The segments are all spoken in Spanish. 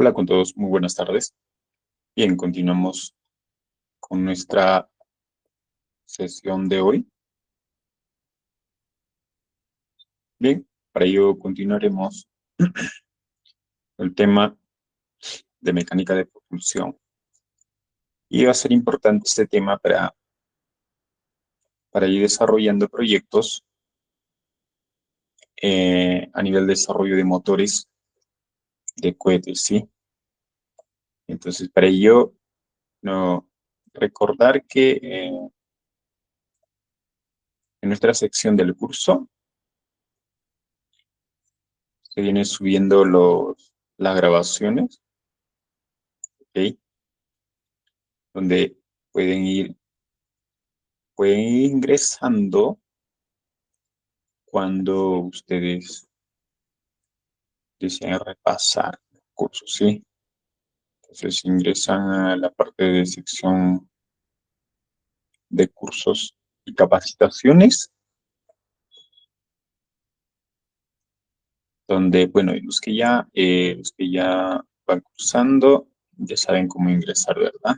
Hola con todos, muy buenas tardes. Bien, continuamos con nuestra sesión de hoy. Bien, para ello continuaremos el tema de mecánica de propulsión. Y va a ser importante este tema para ir desarrollando proyectos a nivel de desarrollo de motores de cohetes, ¿sí? Entonces, para ello, no, recordar que en nuestra sección del curso se vienen subiendo las grabaciones, ¿ok? Donde pueden ir ingresando cuando ustedes deseen repasar el curso, ¿sí? Entonces ingresan a la parte de sección de cursos y capacitaciones, donde, bueno, los que ya van cursando, ya saben cómo ingresar, ¿verdad?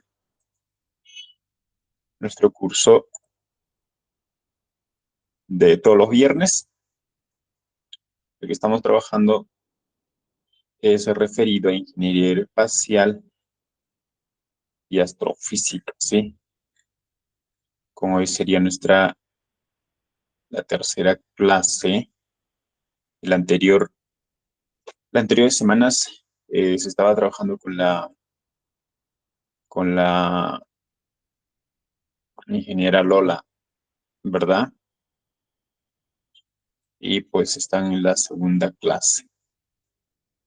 Nuestro curso de todos los viernes, el que estamos trabajando es referido a ingeniería aeroespacial y astrofísica, ¿sí? Como hoy sería la tercera clase. La anterior, las anteriores semanas se estaba trabajando con la ingeniera Lola, ¿verdad? Y pues están en la segunda clase.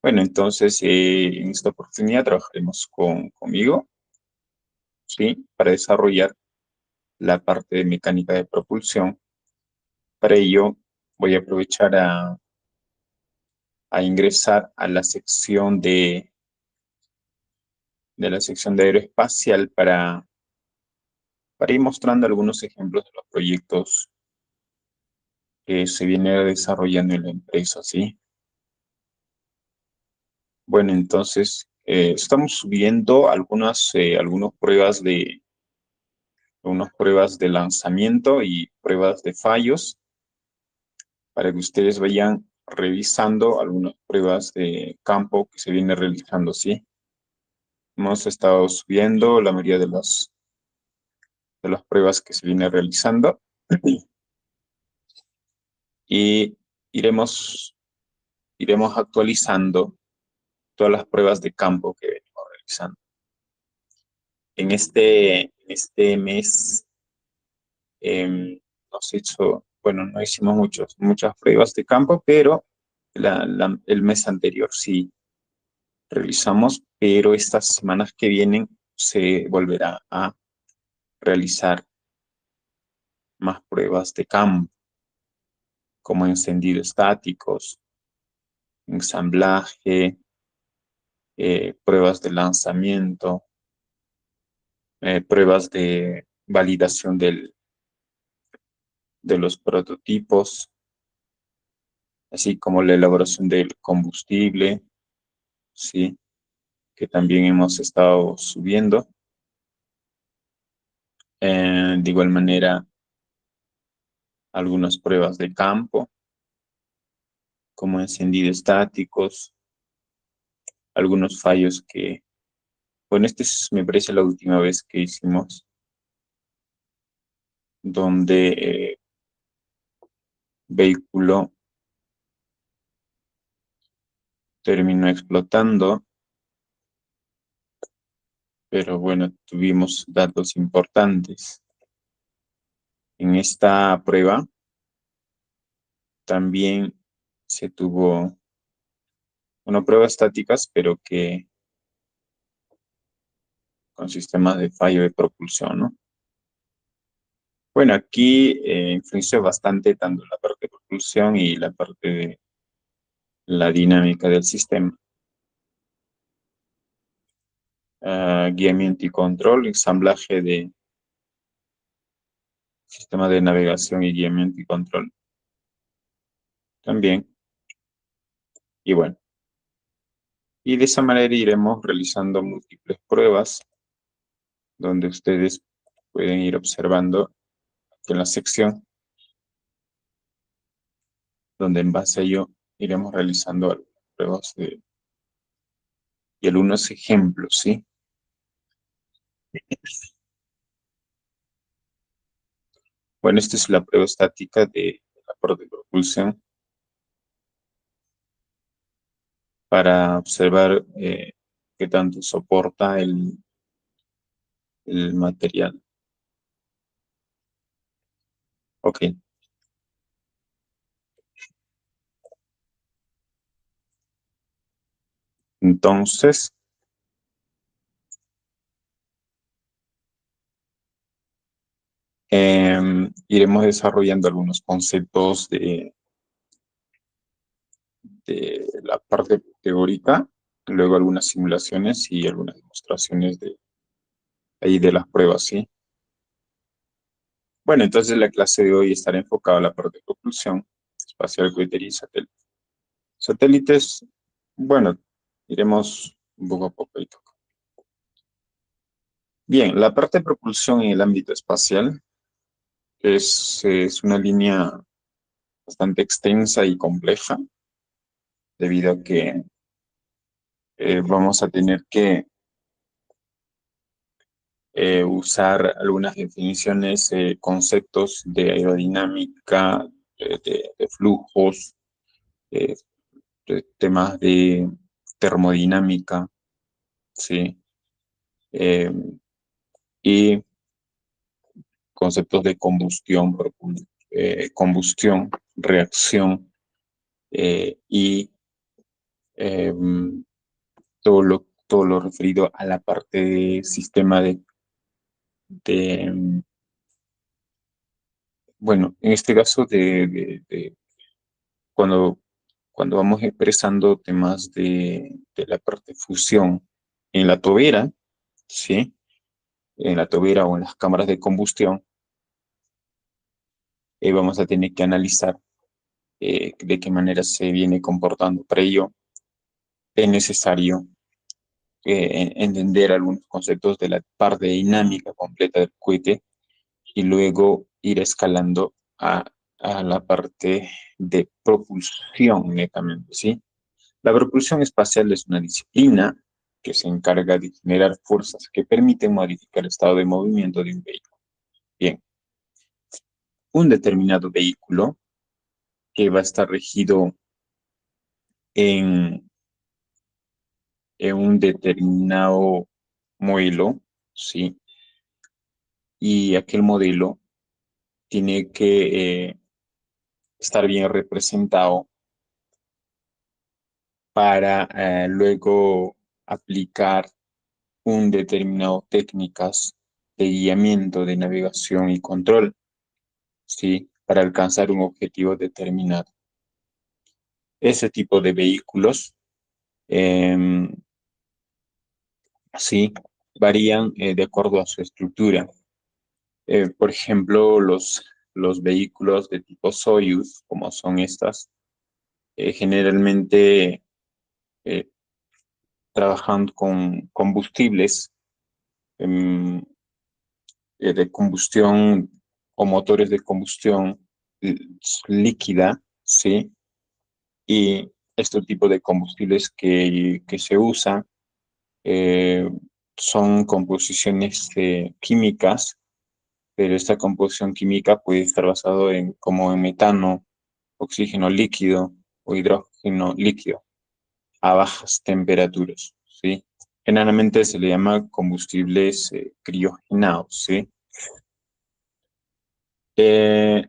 Bueno, entonces en esta oportunidad trabajaremos conmigo, ¿sí? Para desarrollar la parte de mecánica de propulsión. Para ello voy a aprovechar a ingresar a la sección de la sección de aeroespacial para ir mostrando algunos ejemplos de los proyectos que se viene desarrollando en la empresa, ¿sí? Bueno, entonces estamos subiendo algunas pruebas de lanzamiento y pruebas de fallos para que ustedes vayan revisando algunas pruebas de campo que se viene realizando, ¿sí? Hemos estado subiendo la mayoría de las pruebas que se viene realizando y iremos actualizando todas las pruebas de campo que venimos realizando. En este mes bueno, no hicimos muchas pruebas de campo, pero el mes anterior sí realizamos, pero estas semanas que vienen se volverá a realizar más pruebas de campo, como encendido estáticos, ensamblaje, pruebas de lanzamiento, pruebas de validación de los prototipos, así como la elaboración del combustible, ¿sí? Que también hemos estado subiendo. De igual manera, algunas pruebas de campo, como encendido estáticos, algunos fallos bueno, me parece la última vez que hicimos, donde vehículo terminó explotando, pero bueno, tuvimos datos importantes. En esta prueba también se tuvo, bueno, pruebas estáticas, pero que con sistemas de fallo de propulsión, ¿no? Bueno, aquí influenció bastante tanto la parte de propulsión y la parte de la dinámica del sistema. Guiamiento y control, ensamblaje de sistema de navegación y guiamiento y control también. Y bueno, Y de esa manera iremos realizando múltiples pruebas donde ustedes pueden ir observando en la sección donde en base a ello iremos realizando algunas pruebas y algunos ejemplos, ¿sí? Bueno, esta es la prueba estática de la prueba de propulsión para observar qué tanto soporta el material. Ok, entonces iremos desarrollando algunos conceptos de la parte teórica, luego algunas simulaciones y algunas demostraciones ahí de las pruebas, ¿sí? Bueno, entonces la clase de hoy estará enfocada a la parte de propulsión espacial, cohetería y satélite. Satélites, bueno, iremos un poco a poco y toco. Bien, la parte de propulsión en el ámbito espacial es una línea bastante extensa y compleja, debido a que vamos a tener que usar algunas definiciones, conceptos de aerodinámica, de flujos, eh, de temas de termodinámica, ¿sí? Eh, y conceptos de combustión, combustión, reacción, y eh, todo lo referido a la parte de sistema de, bueno, en este caso cuando, cuando vamos expresando temas de la parte de fusión en la tobera, ¿sí? En la tobera o en las cámaras de combustión, vamos a tener que analizar de qué manera se viene comportando. Para ello es necesario entender algunos conceptos de la parte dinámica completa del cohete y luego ir escalando a la parte de propulsión netamente, ¿sí? La propulsión espacial es una disciplina que se encarga de generar fuerzas que permiten modificar el estado de movimiento de un vehículo. Bien, un determinado vehículo que va a estar regido en, en un determinado modelo, ¿sí? Y aquel modelo tiene que estar bien representado para luego aplicar un determinado técnicas de guiamiento, de navegación y control, ¿sí? Para alcanzar un objetivo determinado. Ese tipo de vehículos, eh, sí, varían de acuerdo a su estructura. Por ejemplo, los vehículos de tipo Soyuz, como son estas, generalmente eh, trabajan con combustibles em, de combustión o motores de combustión eh, líquida, ¿sí? Y este tipo de combustibles que se usan eh, son composiciones químicas, pero esta composición química puede estar basado en como en metano, oxígeno líquido o hidrógeno líquido a bajas temperaturas, ¿sí? Generalmente se le llama combustibles criogenados, ¿sí?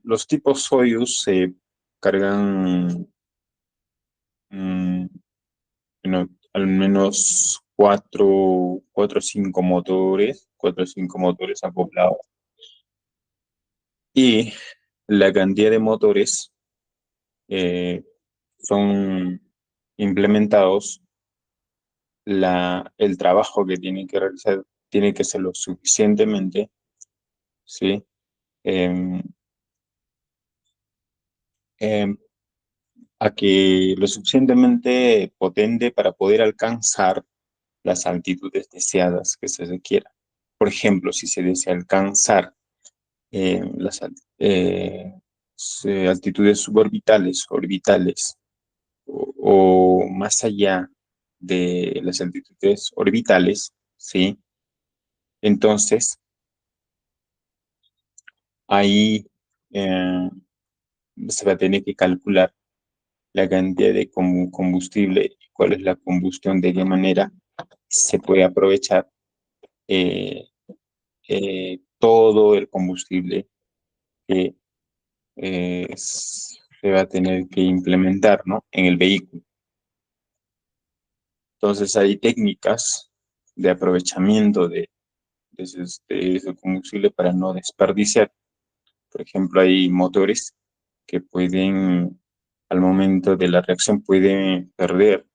Los tipos Soyuz se cargan mm, bueno, al menos cuatro o cinco motores acoplados. Y la cantidad de motores eh, son implementados, el trabajo que tienen que realizar tiene que ser lo suficientemente, ¿sí? Em, em, a que lo suficientemente potente para poder alcanzar las altitudes deseadas que se requieran. Por ejemplo, si se desea alcanzar las altitudes suborbitales, orbitales o más allá de las altitudes orbitales, ¿sí? Entonces, ahí se va a tener que calcular la cantidad de combustible, cuál es la combustión, de qué manera se puede aprovechar todo el combustible que se va a tener que implementar, ¿no? En el vehículo. Entonces hay técnicas de aprovechamiento de ese combustible para no desperdiciar. Por ejemplo, hay motores que pueden, al momento de la reacción, pueden perder,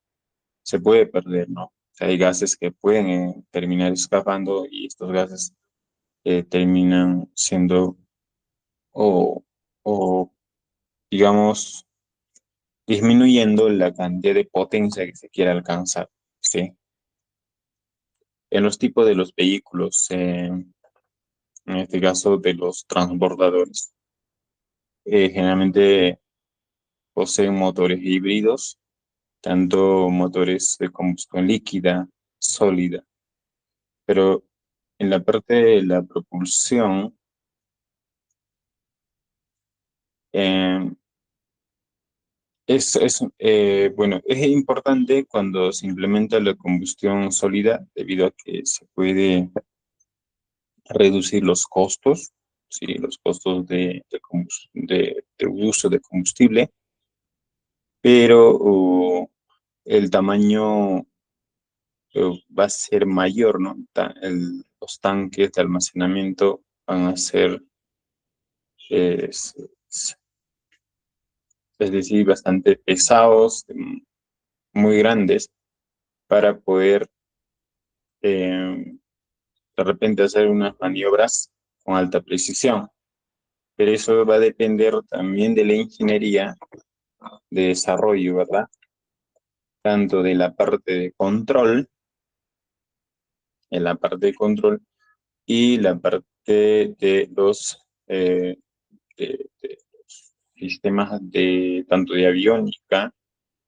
se puede perder, ¿no? O sea, hay gases que pueden terminar escapando y estos gases terminan siendo o, o, digamos, disminuyendo la cantidad de potencia que se quiere alcanzar, ¿sí? En los tipos de los vehículos, en este caso de los transbordadores, generalmente poseen motores híbridos, tanto motores de combustión líquida, sólida, pero en la parte de la propulsión, eh, bueno, es importante cuando se implementa la combustión sólida debido a que se puede reducir los costos, ¿sí? Los costos de uso de combustible, pero el tamaño va a ser mayor, ¿no? Los tanques de almacenamiento van a ser, eh, es, es decir, bastante pesados, muy grandes, para poder de repente hacer unas maniobras con alta precisión. Pero eso va a depender también de la ingeniería de desarrollo, ¿verdad? Tanto de la parte de control, en la parte de control y la parte de los de sistemas de tanto de aviónica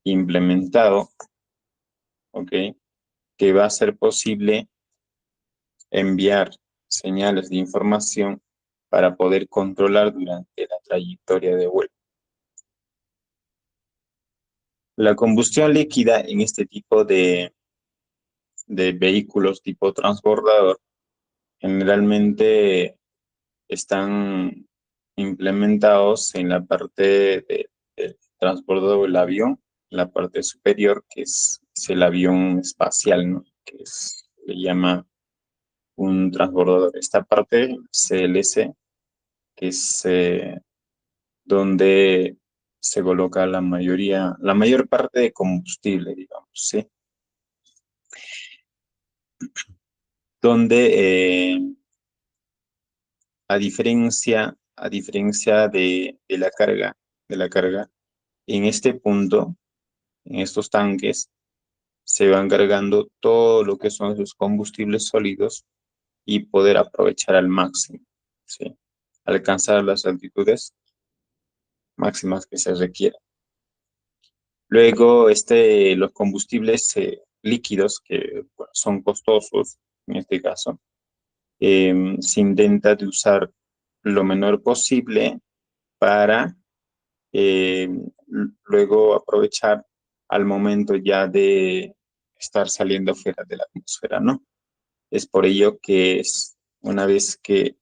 implementado, ¿ok? Que va a ser posible enviar señales de información para poder controlar durante la trayectoria de vuelo. La combustión líquida en este tipo de vehículos tipo transbordador generalmente están implementados en la parte del transbordador del avión, la parte superior, que es el avión espacial, ¿no? Le llama un transbordador. Esta parte, CLS, que es donde se coloca la mayor parte de combustible, digamos, ¿sí? Donde a diferencia de la carga, en este punto, en estos tanques, se van cargando todo lo que son sus combustibles sólidos y poder aprovechar al máximo, ¿sí? Alcanzar las altitudes máximas que se requieran. Luego, los combustibles líquidos, que bueno, son costosos en este caso, se intenta de usar lo menor posible para eh, luego aprovechar al momento ya de estar saliendo fuera de la atmósfera, ¿no? Es por ello que una vez que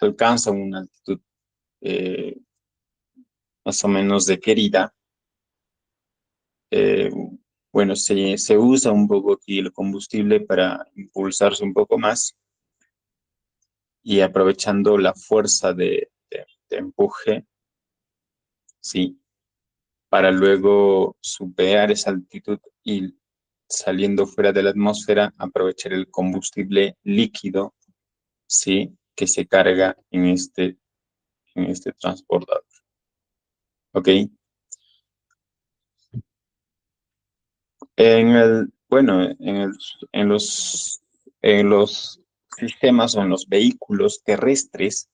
alcanza una altitud eh, más o menos requerida, eh, bueno, se usa un poco aquí el combustible para impulsarse un poco más y aprovechando la fuerza de empuje, ¿sí? Para luego superar esa altitud y saliendo fuera de la atmósfera, aprovechar el combustible líquido, ¿sí? Que se carga en este transportador. ¿Ok? Bueno, en los sistemas o en los vehículos terrestres,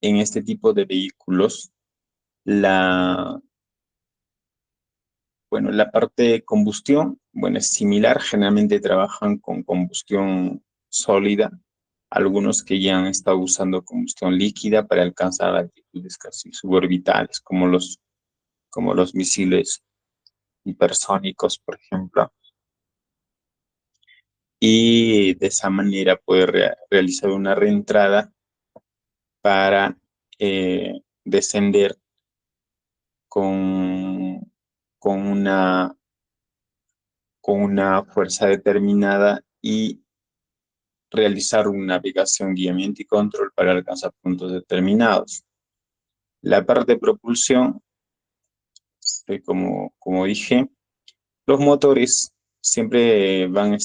en este tipo de vehículos, la, bueno, la parte de combustión, bueno, es similar, generalmente trabajan con combustión sólida, algunos que ya han estado usando combustión líquida para alcanzar altitudes casi suborbitales, como los misiles hipersónicos, por ejemplo, y de esa manera poder realizar una reentrada para descender con, con una, con una fuerza determinada y realizar una navegación, guiamiento y control para alcanzar puntos determinados. La parte de propulsión, como dije, los motores siempre van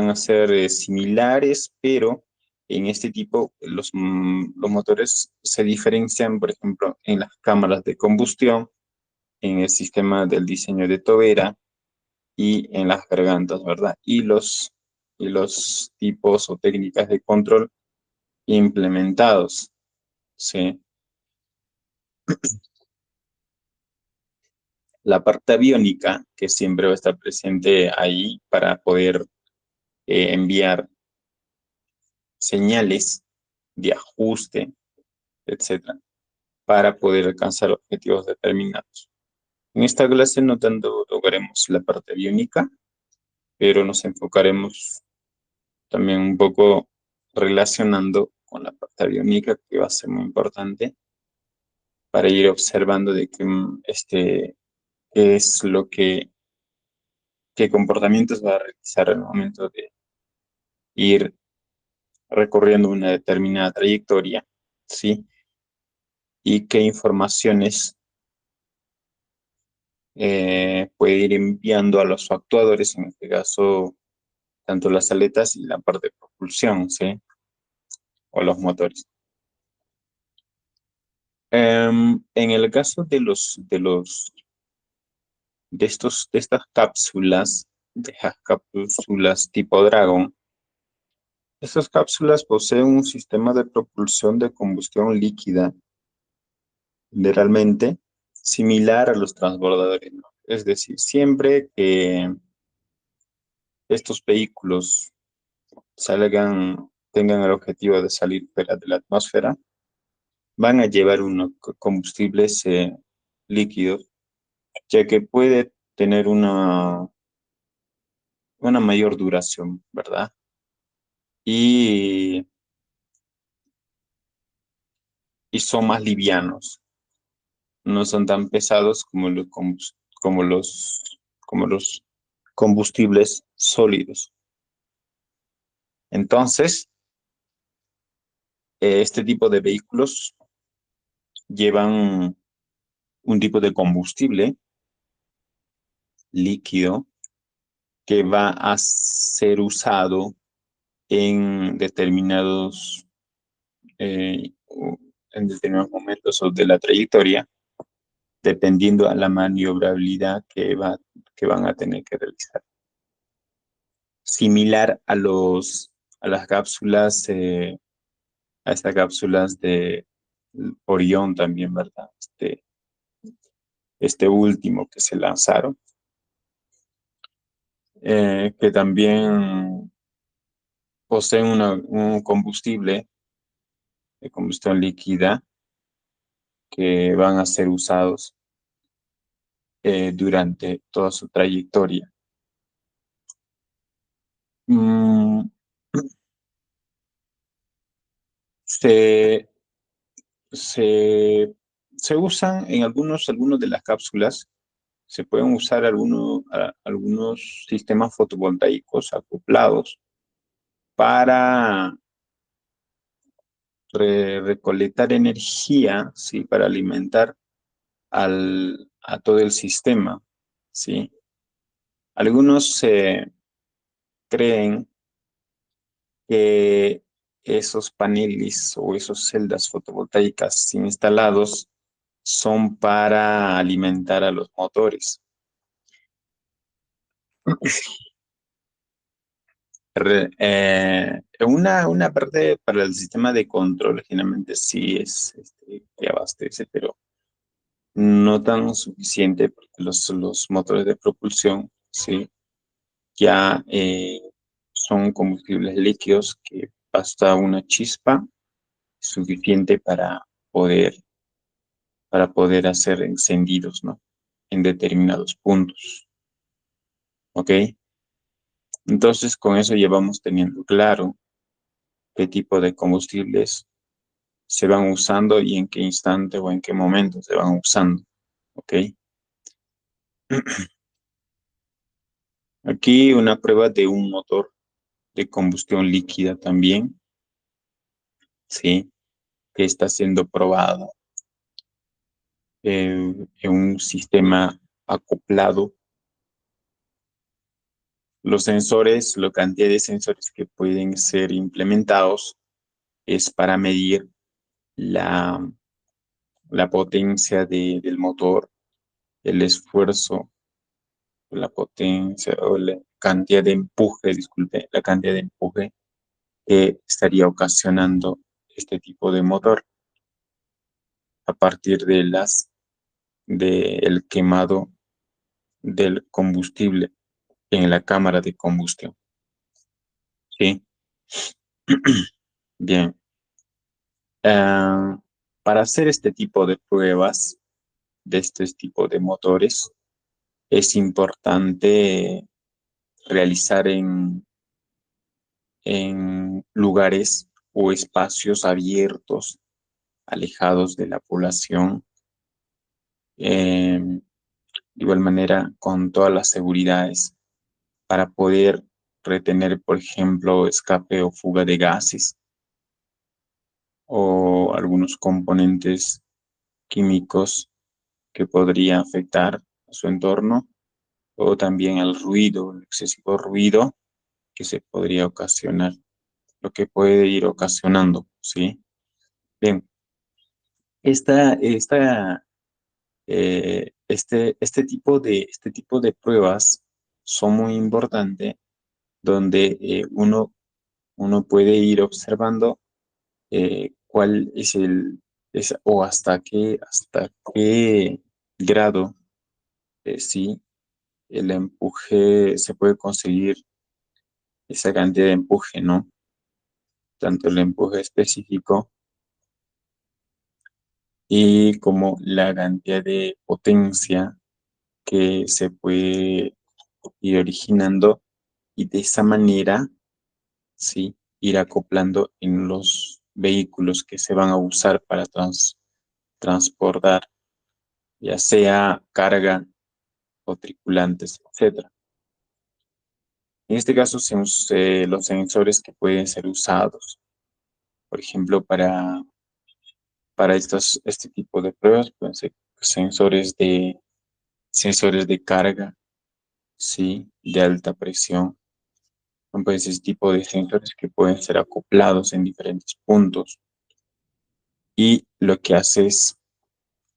a ser similares, pero en este tipo los motores se diferencian, por ejemplo, en las cámaras de combustión, en el sistema del diseño de tobera y en las gargantas, ¿verdad? Y los tipos o técnicas de control implementados, ¿sí? La parte aviónica, que siempre va a estar presente ahí para poder enviar señales de ajuste, etcétera, para poder alcanzar objetivos determinados. En esta clase no tanto tocaremos la parte aviónica, pero nos enfocaremos también un poco relacionando con la parte aviónica, que va a ser muy importante para ir observando de qué es qué comportamientos va a realizar al momento de ir recorriendo una determinada trayectoria, ¿sí? Y qué informaciones puede ir enviando a los actuadores, en este caso, tanto las aletas y la parte de propulsión, ¿sí? O los motores. En el caso de estas cápsulas tipo Dragon, estas cápsulas poseen un sistema de propulsión de combustión líquida, generalmente similar a los transbordadores, ¿no? Es decir, siempre que estos vehículos tengan el objetivo de salir fuera de la atmósfera, van a llevar unos combustibles líquidos, ya que puede tener una mayor duración, ¿verdad? Y, y son más livianos, no son tan pesados como los combustibles sólidos. Entonces, este tipo de vehículos llevan un tipo de combustible líquido que va a ser usado en eh, en determinados momentos de la trayectoria, dependiendo a la maniobrabilidad que van a tener que realizar. Similar a las cápsulas, a estas cápsulas de Orión también, ¿verdad? Este último que se lanzaron, que también poseen un combustible de combustión líquida que van a ser usados durante toda su trayectoria. Mm, se, se, se usan en algunos de las cápsulas, se pueden usar algunos sistemas fotovoltaicos acoplados para recolectar energía, ¿sí? Para alimentar a todo el sistema, ¿sí? Algunos creen que esos paneles o esas celdas fotovoltaicas instalados son para alimentar a los motores. Una parte para el sistema de control generalmente sí es que abastece, pero no tan suficiente porque los motores de propulsión sí ya son combustibles líquidos que basta una chispa suficiente para poder hacer encendidos, ¿no? En determinados puntos, ¿ok? Entonces con eso ya vamos teniendo claro qué tipo de combustibles se van usando y en qué instante o en qué momento se van usando, ¿ok? Aquí una prueba de un motor de combustión líquida también, ¿sí? Que está siendo probado en un sistema acoplado. Los sensores, la cantidad de sensores que pueden ser implementados es para medir la, la potencia del motor, el esfuerzo, la potencia o la cantidad de empuje, disculpe, la cantidad de empuje que estaría ocasionando este tipo de motor a partir del quemado del combustible en la cámara de combustión. ¿Sí? Bien. Ah, para hacer este tipo de pruebas de este tipo de motores, es importante realizar en lugares o espacios abiertos, alejados de la población, de igual manera con todas las seguridades para poder retener, por ejemplo, escape o fuga de gases o algunos componentes químicos que podría afectar a su entorno o también el ruido, el excesivo ruido que se podría ocasionar, lo que puede ir ocasionando, ¿sí? Bien, esta, este tipo de pruebas son muy importantes donde uno puede ir observando cuál es o hasta qué grado, sí, el empuje se puede conseguir esa cantidad de empuje, ¿no? Tanto el empuje específico y como la cantidad de potencia que se puede ir originando y de esa manera, sí, ir acoplando en los vehículos que se van a usar para transportar, ya sea carga o tripulantes, etcétera. En este caso, los sensores que pueden ser usados, por ejemplo, para este tipo de pruebas, pueden ser sensores de carga, sí, de alta presión. Son pues ese tipo de sensores que pueden ser acoplados en diferentes puntos. Y lo que hace es,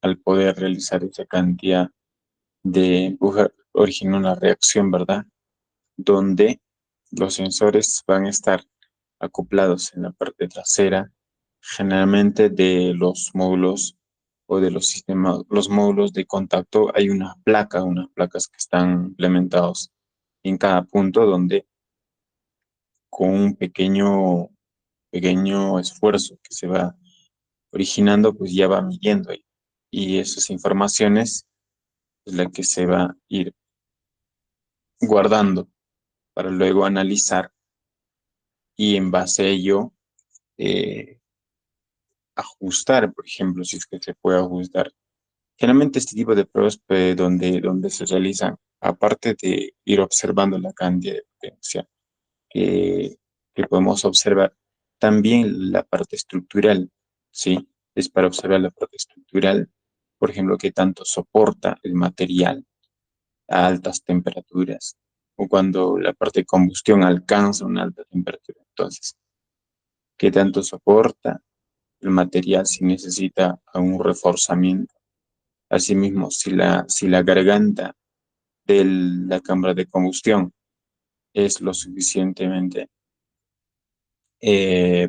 al poder realizar esa cantidad de empuje, origina una reacción, ¿verdad? Donde los sensores van a estar acoplados en la parte trasera, generalmente de los módulos o de los sistemas, los módulos de contacto, hay unas placas que están implementados en cada punto donde con un pequeño esfuerzo que se va originando, pues ya va midiendo y esas informaciones es la que se va a ir guardando para luego analizar y en base a ello eh, ajustar, por ejemplo, si es que se puede ajustar. Generalmente este tipo de pruebas donde se realizan, aparte de ir observando la cantidad de potencia que, que podemos observar, también la parte estructural, ¿sí? Es para observar la parte estructural, por ejemplo, qué tanto soporta el material a altas temperaturas o cuando la parte de combustión alcanza una alta temperatura. Entonces, qué tanto soporta el material si necesita un reforzamiento. Asimismo, si la garganta de la cámara de combustión es lo suficientemente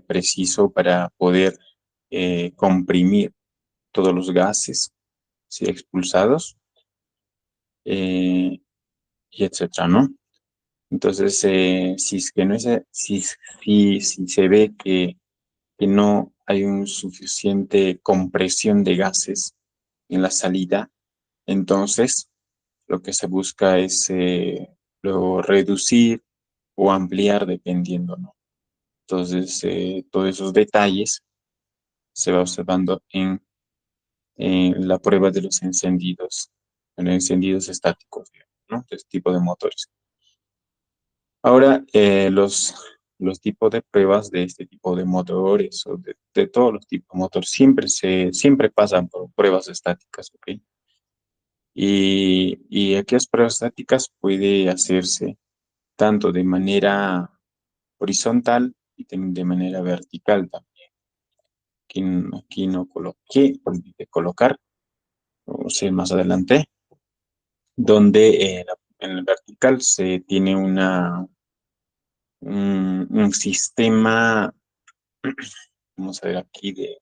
preciso para poder comprimir todos los gases, ¿sí? Expulsados, eh, y etcétera, ¿no? Entonces, si es que no es, si se ve que no hay un suficiente compresión de gases en la salida, entonces lo que se busca es luego reducir o ampliar dependiendo, ¿no? Entonces, todos esos detalles se va observando en la prueba de los encendidos, en los encendidos estáticos, digamos, ¿no? De este tipo de motores. Ahora, los tipos de pruebas de este tipo de motores o de todos los tipos de motores siempre pasan por pruebas estáticas, ¿ok? Y aquellas pruebas estáticas puede hacerse tanto de manera horizontal y también de manera vertical también. Aquí no coloqué, olvidé colocar, o sea, más adelante, donde en el vertical se tiene un sistema, vamos a ver aquí, de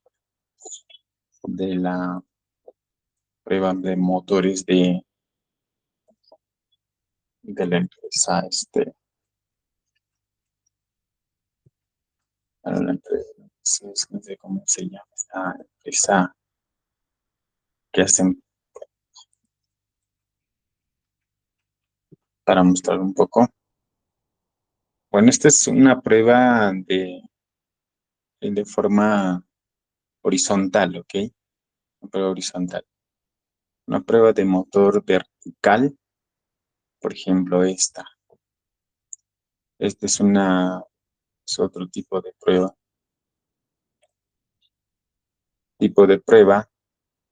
la prueba de motores de la empresa, para la empresa, no sé cómo se llama, esta empresa que hacen, para mostrar un poco. Bueno, esta es una prueba de forma horizontal, ¿ok? Una prueba horizontal. Una prueba de motor vertical, por ejemplo, esta. Este es otro tipo de prueba,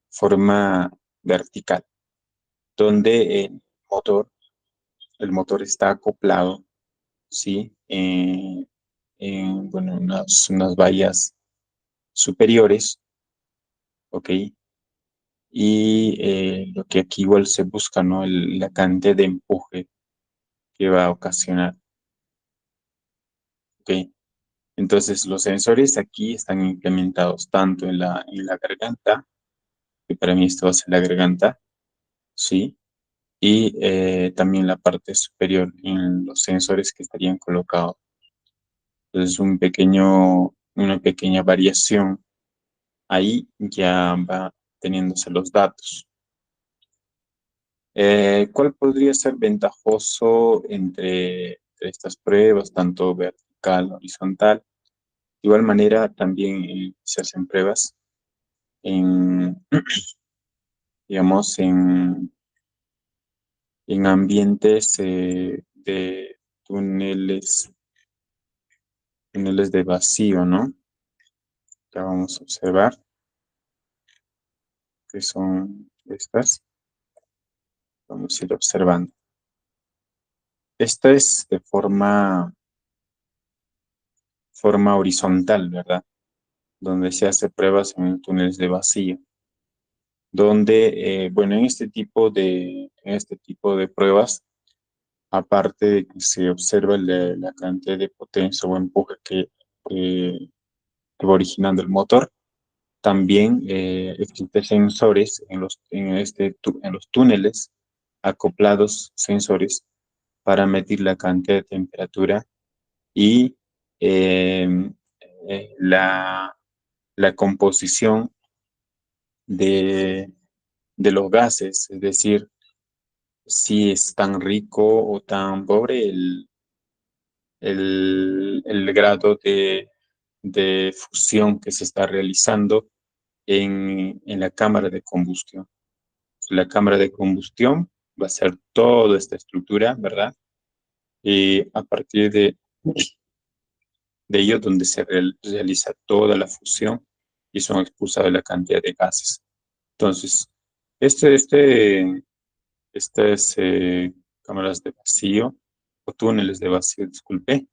forma vertical, donde motor, el motor está acoplado, ¿sí? Bueno, unas vallas superiores, ¿ok? Y lo que aquí igual se busca, ¿no? La cantidad de empuje que va a ocasionar, ¿ok? Entonces, los sensores aquí están implementados tanto en la garganta, que para mí esto va a ser la garganta, ¿sí? Y también la parte superior en los sensores que estarían colocados. Entonces, una pequeña variación ahí ya va teniéndose los datos. ¿Cuál podría ser ventajoso entre estas pruebas, tanto vertical, horizontal? De igual manera, también se hacen pruebas en, digamos, en ambientes de túneles, túneles de vacío, ¿no? Ya vamos a observar que son estas. Vamos a ir observando. Esta es de forma horizontal, ¿verdad? Donde se hace pruebas en túneles de vacío. Donde, bueno, en este tipo de pruebas, aparte de que se observa la cantidad de potencia o empuje que va originando el motor, también existen sensores en los túneles, acoplados sensores para medir la cantidad de temperatura y eh, la composición de, de los gases, es decir, si es tan rico o tan pobre el grado de fusión que se está realizando en la cámara de combustión. La cámara de combustión va a ser toda esta estructura, ¿verdad? Y a partir de ello donde se realiza toda la fusión y son expulsadas la cantidad de gases. Entonces, este, este, estas cámaras de vacío o túneles de vacío, disculpe,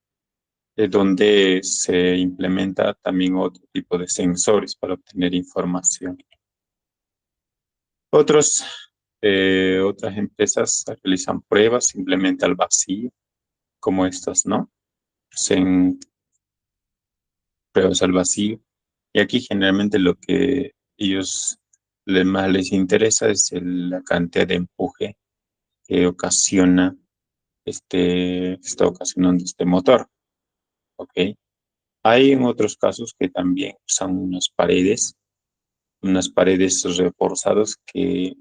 donde se implementa también otro tipo de sensores para obtener información. Otros Otras empresas realizan pruebas simplemente al vacío, como estas, ¿no? Hacen pruebas al vacío. Y aquí generalmente lo que ellos más les interesa es la cantidad de empuje que está ocasionando este motor, ¿ok? Hay en otros casos que también usan unas paredes reforzadas que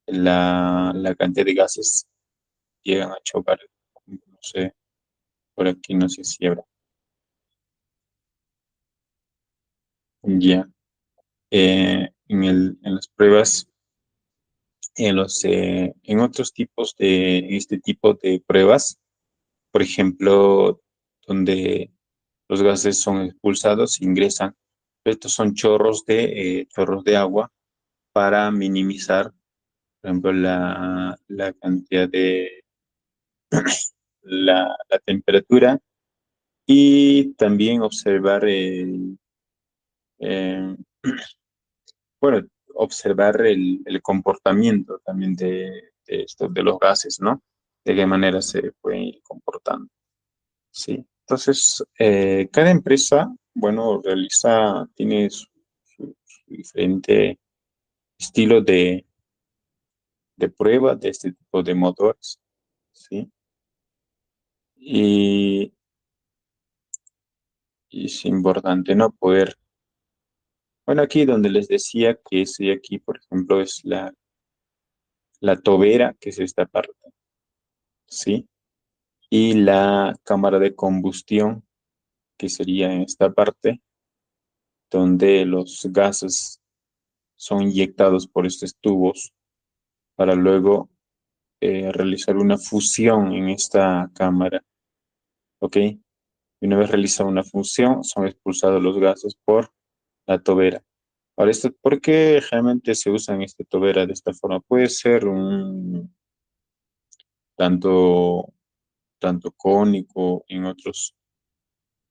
la cantidad de gases llegan a chocar. No sé, por aquí no sé si habrá. Ya. En las pruebas, en otros tipos en este tipo de pruebas, por ejemplo, donde los gases son expulsados, ingresan. Estos son chorros de agua para minimizar, por ejemplo, la cantidad de la temperatura y también observar eh, bueno, observar el comportamiento también de los gases, ¿no? De qué manera se pueden ir comportando, ¿sí? Entonces, cada empresa, bueno, tiene su diferente estilo de prueba de este tipo de motores, ¿sí? Y, y es importante, ¿no? Bueno, aquí donde les decía que ese aquí, por ejemplo, es la tobera, que es esta parte, ¿sí? Y la cámara de combustión, que sería en esta parte, donde los gases son inyectados por estos tubos para luego realizar una fusión en esta cámara, ¿ok? Y una vez realizada una fusión, son expulsados los gases por la tobera. Ahora, ¿por qué realmente se usan esta tobera de esta forma? Puede ser un tanto, tanto cónico, en otros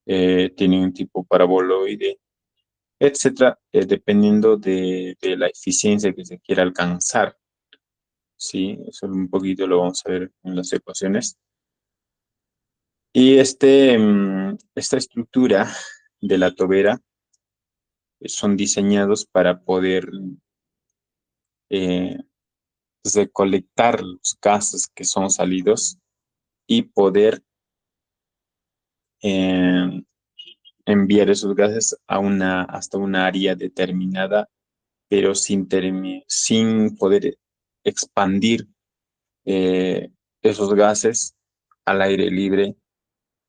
tienen un tipo paraboloide, etcétera, dependiendo de la eficiencia que se quiera alcanzar. Sí, eso un poquito lo vamos a ver en las ecuaciones. Y esta estructura de la tobera son diseñados para poder eh, recolectar los gases que son salidos y poder eh, enviar esos gases hasta una área determinada, pero sin poder expandir eh, esos gases al aire libre,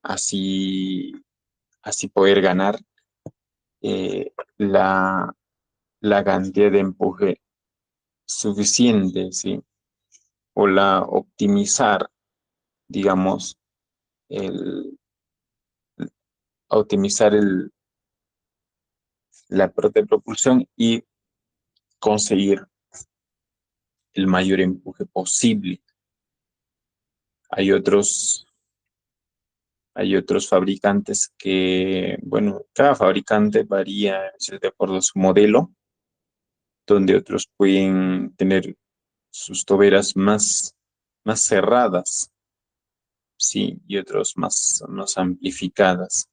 así, así poder ganar eh, la, la cantidad de empuje suficiente, ¿sí? O optimizar, digamos, el, optimizar la parte de propulsión y conseguir el mayor empuje posible. Hay otros, hay otros fabricantes que, bueno, cada fabricante varía de acuerdo a su modelo, donde otros pueden tener sus toberas más cerradas, sí, y otros más amplificadas.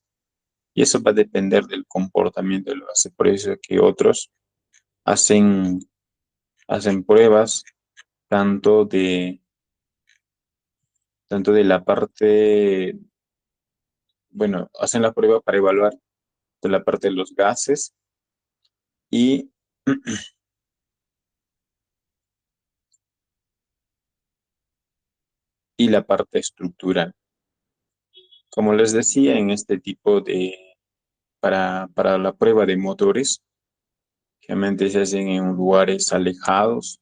Y eso va a depender del comportamiento del base. Por eso que otros hacen, hacen pruebas tanto tanto de la parte, bueno, hacen la prueba para evaluar de la parte de los gases y, y la parte estructural. Como les decía, en este tipo para la prueba de motores, generalmente se hacen en lugares alejados,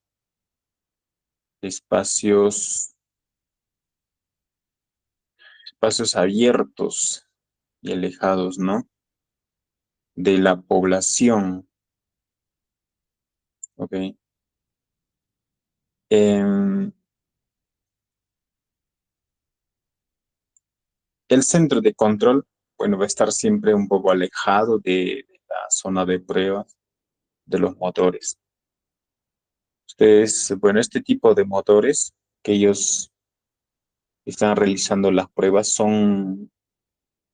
espacios, espacios abiertos y alejados, ¿no? De la población, ¿ok? Em, el centro de control, bueno, va a estar siempre un poco alejado de la zona de pruebas de los motores, Ustedes, bueno, este tipo de motores que ellos están realizando las pruebas son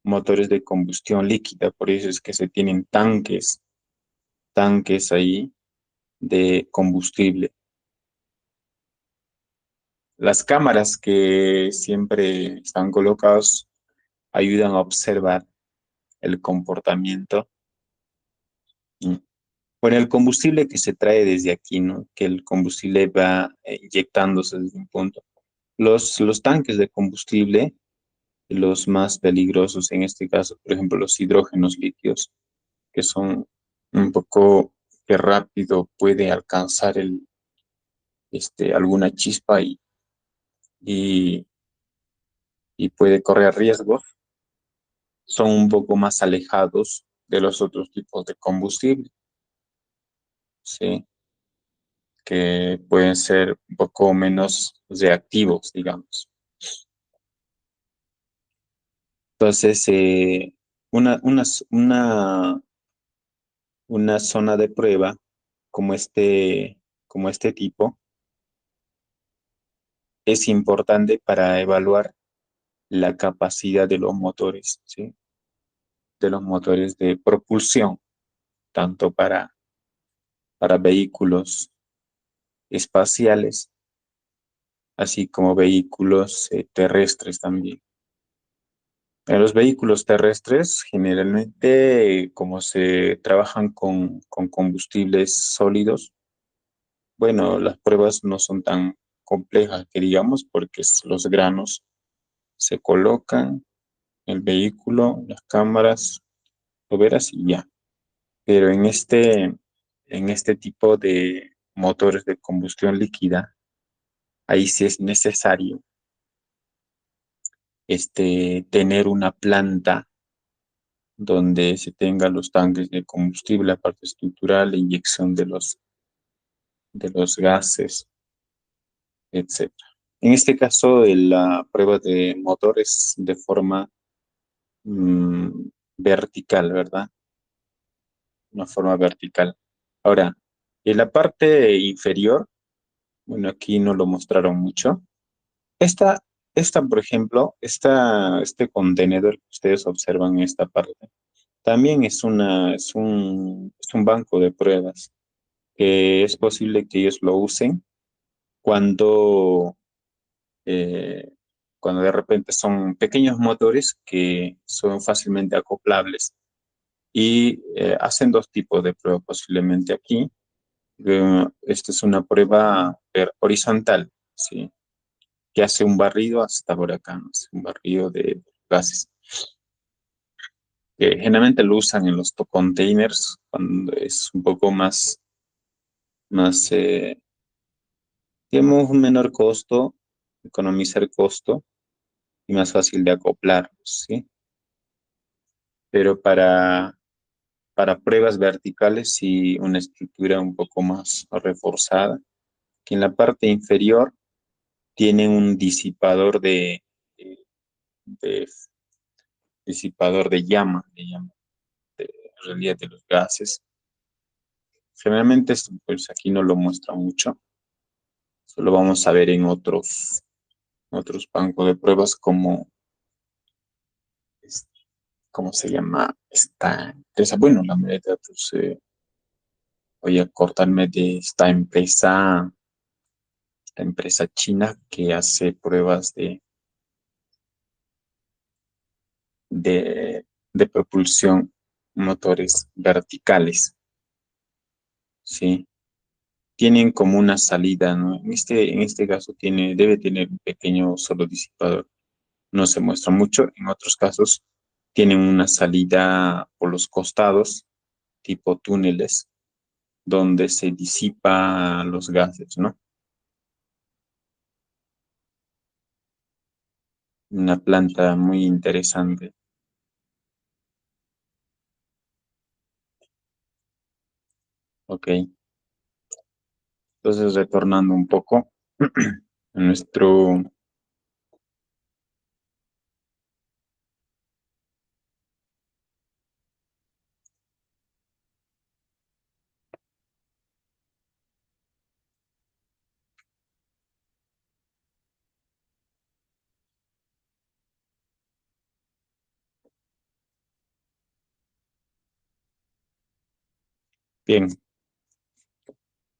motores de combustión líquida, por eso es que se tienen tanques ahí de combustible. Las cámaras que siempre están colocadas ayudan a observar el comportamiento. Y, bueno, el combustible que se trae desde aquí, ¿no? Que el combustible va inyectándose desde un punto. Los tanques de combustible, los más peligrosos en este caso, por ejemplo, los hidrógenos líquidos, que son un poco que rápido puede alcanzar alguna chispa y, y puede correr riesgos, son un poco más alejados de los otros tipos de combustible, ¿sí? Que pueden ser un poco menos reactivos, digamos. Entonces, una zona de prueba como como este tipo es importante para evaluar la capacidad de los motores, ¿sí? De los motores de propulsión, tanto para vehículos espaciales, así como vehículos terrestres también. En los vehículos terrestres, generalmente, como se trabajan con combustibles sólidos, bueno, las pruebas no son tan complejas que digamos, porque los granos se colocan en el vehículo, las cámaras, lo verás y ya. Pero en este tipo de motores de combustión líquida, ahí sí es necesario tener una planta donde se tengan los tanques de combustible, la parte estructural, la inyección de los gases, etcétera. En este caso, la prueba de motor es de forma mm, vertical, ¿verdad? Una forma vertical. Ahora, en la parte inferior, bueno, aquí no lo mostraron mucho. Esta, por ejemplo, este contenedor que ustedes observan en esta parte, también es un banco de pruebas que es posible que ellos lo usen cuando, eh, cuando de repente son pequeños motores que son fácilmente acoplables y hacen dos tipos de pruebas posiblemente aquí. Esta es una prueba horizontal, ¿sí? Que hace un barrido hasta por acá, ¿no? Hace un barrido de gases. Que generalmente lo usan en los containers cuando es un poco más tenemos un menor costo, economizar costo y más fácil de acoplar, ¿sí? Pero para pruebas verticales sí una estructura un poco más reforzada, que en la parte inferior tiene un de- disipador de llama, en realidad de los gases. Generalmente esto, pues aquí no lo muestra mucho, solo vamos a ver en otros bancos de pruebas como ¿cómo se llama esta empresa? Bueno, la verdad, pues voy a cortarme de esta empresa china que hace pruebas de propulsión motores verticales, ¿sí? Tienen como una salida, ¿no? En este caso debe tener un pequeño solo disipador. No se muestra mucho. En otros casos tienen una salida por los costados, tipo túneles, donde se disipa los gases, ¿no? Una planta muy interesante. Ok, entonces retornando un poco a nuestro, Bien,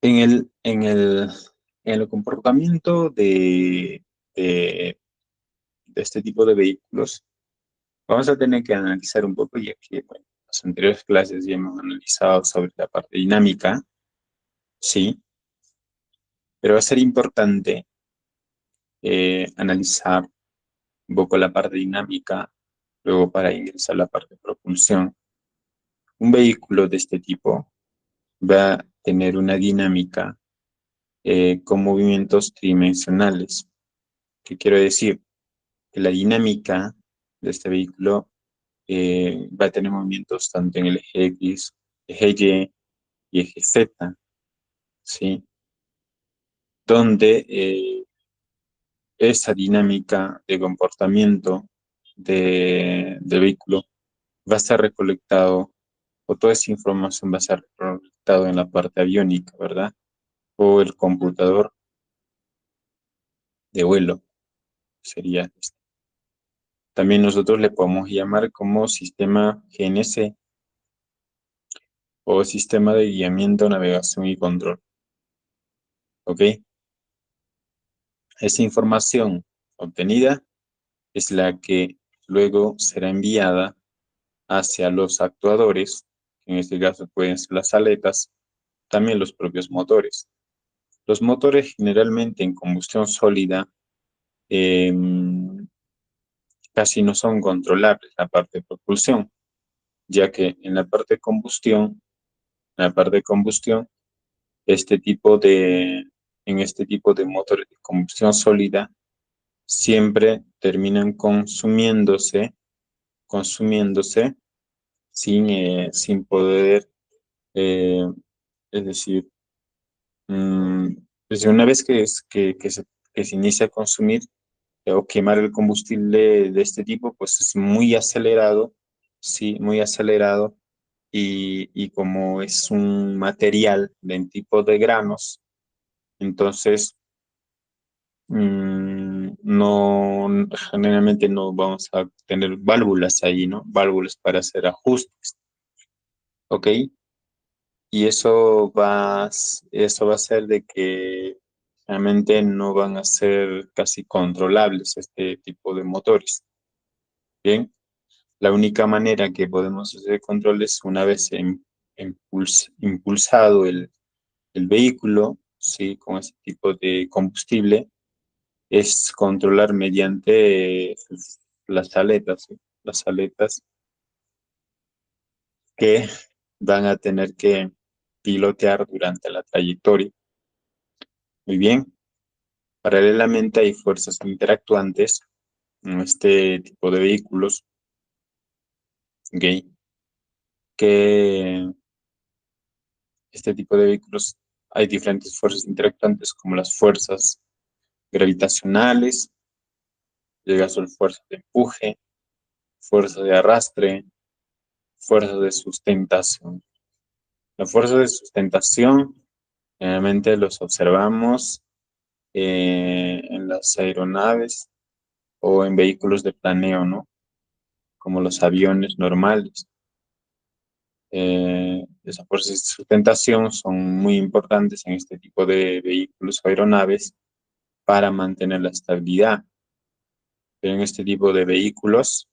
en el comportamiento de este tipo de vehículos, vamos a tener que analizar un poco, ya que bueno, en las anteriores clases ya hemos analizado sobre la parte dinámica, sí, pero va a ser importante analizar un poco la parte dinámica, luego para ingresar a la parte de propulsión. Un vehículo de este tipo va a tener una dinámica con movimientos tridimensionales. ¿Qué quiero decir? Que la dinámica de este vehículo va a tener movimientos tanto en el eje X, eje Y y eje Z, ¿sí? Donde esa dinámica de comportamiento del vehículo va a ser recolectado, o toda esa información va a ser recolectado en la parte aviónica, ¿verdad? O el computador de vuelo sería este. También nosotros le podemos llamar como sistema GNC o sistema de guiamiento, navegación y control, ¿ok? Esa información obtenida es la que luego será enviada hacia los actuadores, que en este caso pueden ser las aletas, también los propios motores. Los motores generalmente en combustión sólida eh, casi no son controlables la parte de propulsión, ya que en la parte de combustión, este tipo de, en este tipo de motores de combustión sólida siempre terminan consumiéndose sin poder, eh, es decir, mm, pues una vez que se inicia a consumir o quemar el combustible de este tipo, pues es muy acelerado, sí, muy acelerado, y como es un material de tipo de granos, entonces no, generalmente no vamos a tener válvulas ahí, ¿no? Válvulas para hacer ajustes, ¿ok? Y eso va a hacer de que realmente no van a ser casi controlables este tipo de motores. Bien, la única manera que podemos hacer control es una vez impulsado el vehículo, ¿sí? Con ese tipo de combustible, es controlar mediante las aletas, ¿sí? Las aletas que van a tener que pilotear durante la trayectoria. Muy bien. Paralelamente hay fuerzas interactuantes en este tipo de vehículos, ¿ok? Que este tipo de vehículos hay diferentes fuerzas interactuantes como las fuerzas gravitacionales, llega a ser fuerzas de empuje, fuerzas de arrastre, fuerzas de sustentación. Las fuerzas de sustentación generalmente los observamos en las aeronaves o en vehículos de planeo, ¿no? Como los aviones normales. Esas fuerzas de sustentación son muy importantes en este tipo de vehículos o aeronaves para mantener la estabilidad. Pero en este tipo de vehículos,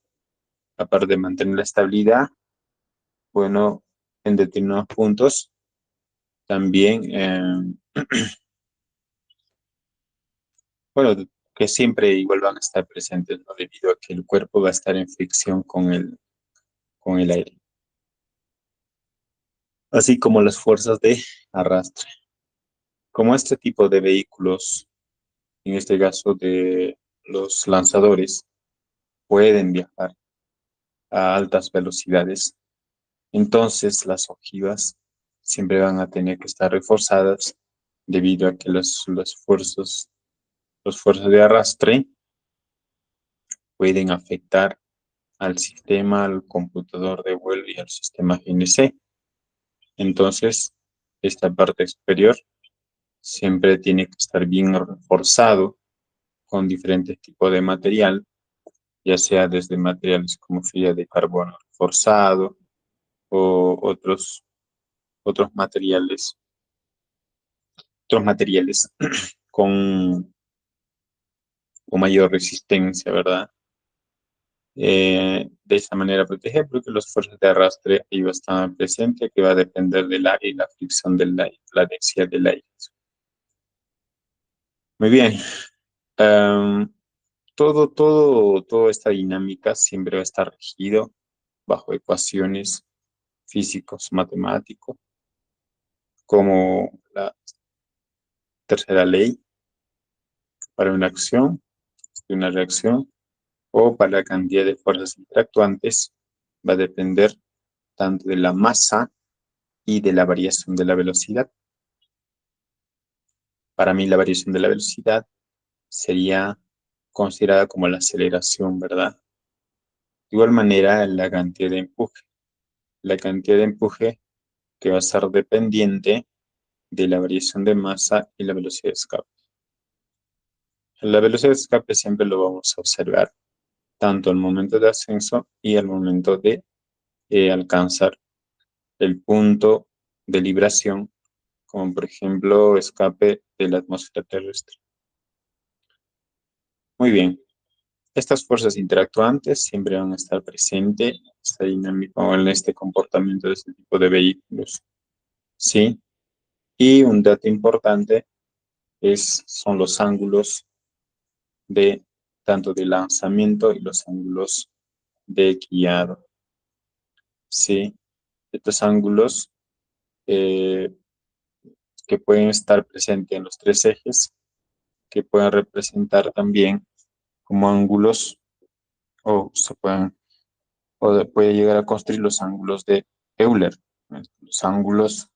aparte de mantener la estabilidad, bueno, en determinados puntos también, bueno, que siempre igual van a estar presentes, ¿no? Debido a que el cuerpo va a estar en fricción con el aire, así como las fuerzas de arrastre. Como este tipo de vehículos, en este caso de los lanzadores, pueden viajar a altas velocidades, entonces las ojivas siempre van a tener que estar reforzadas debido a que los fuerzas de arrastre pueden afectar al sistema, al computador de vuelo y al sistema GNC. Entonces, esta parte superior siempre tiene que estar bien reforzado con diferentes tipos de material, ya sea desde materiales como fibra de carbono reforzado o otros otros materiales, otros materiales con, con mayor resistencia, ¿verdad? De esta manera proteger porque las fuerzas de arrastre ahí va a estar presente, que va a depender del aire y la fricción del aire, la densidad del aire. Muy bien. Em, toda esta dinámica siempre va a estar regido bajo ecuaciones físicos matemáticos, como la tercera ley para una acción y una reacción, o para la cantidad de fuerzas interactuantes, va a depender tanto de la masa y de la variación de la velocidad. Para mí la variación de la velocidad sería considerada como la aceleración, ¿verdad? De igual manera, la cantidad de empuje. La cantidad de empuje que va a estar dependiente de la variación de masa y la velocidad de escape. La velocidad de escape siempre lo vamos a observar tanto al momento de ascenso y al momento de alcanzar el punto de libración, como por ejemplo escape de la atmósfera terrestre. Muy bien, estas fuerzas interactuantes siempre van a estar presentes en esta dinámica o en este comportamiento de este tipo de vehículos. ¿Sí? Y un dato importante son los ángulos de tanto de lanzamiento y los ángulos de guiado. ¿Sí? Estos ángulos eh, que pueden estar presentes en los tres ejes, que pueden representar también como ángulos o se pueden puede llegar a construir los ángulos de Euler, los ángulos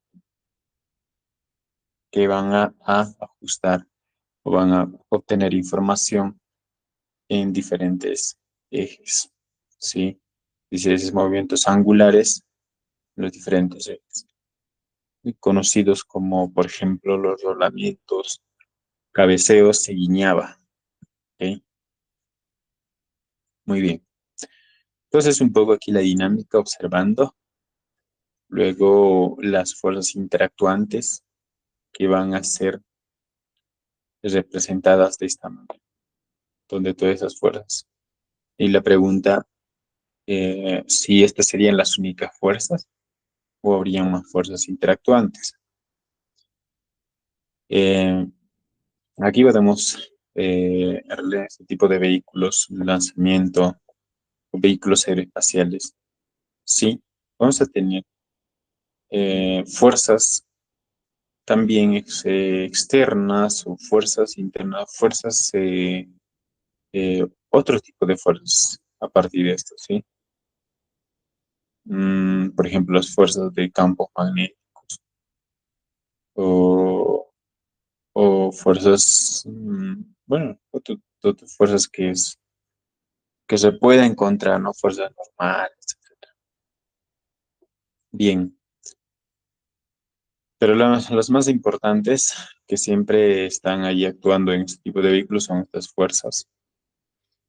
que van a ajustar o van a obtener información en diferentes ejes, ¿sí? Dice esos movimientos angulares en los diferentes ejes, conocidos como, por ejemplo, los rolamientos, cabeceos y guiñaba, ¿ok? Muy bien. Entonces, un poco aquí la dinámica observando, luego las fuerzas interactuantes que van a ser representadas de esta manera, donde todas esas fuerzas. Y la pregunta, si estas serían las únicas fuerzas o habrían más fuerzas interactuantes. Eh, Aquí podemos este tipo de vehículos, lanzamiento, vehículos aeroespaciales. Sí, vamos a tener fuerzas también externas o fuerzas internas, fuerzas, otro tipo de fuerzas a partir de esto, ¿sí? Por ejemplo, las fuerzas de campo magnéticos o, o fuerzas, bueno, otras fuerzas que se pueda encontrar, ¿no? Fuerzas normales. Bien, pero las más importantes que siempre están ahí actuando en este tipo de vehículos son estas fuerzas,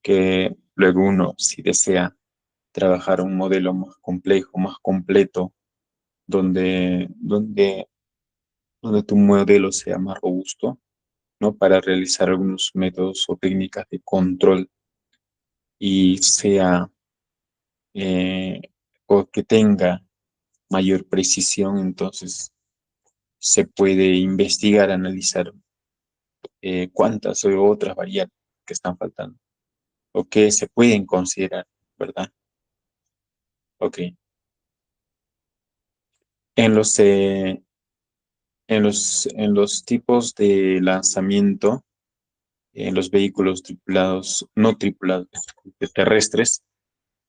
que luego uno, si desea trabajar un modelo más complejo, más completo, donde tu modelo sea más robusto, ¿no? Para realizar algunos métodos o técnicas de control y sea eh, o que tenga mayor precisión, entonces se puede investigar, analizar cuántas o otras variables que están faltando o que se pueden considerar, ¿verdad? Ok. En los tipos de lanzamiento, en los vehículos tripulados, no tripulados, terrestres,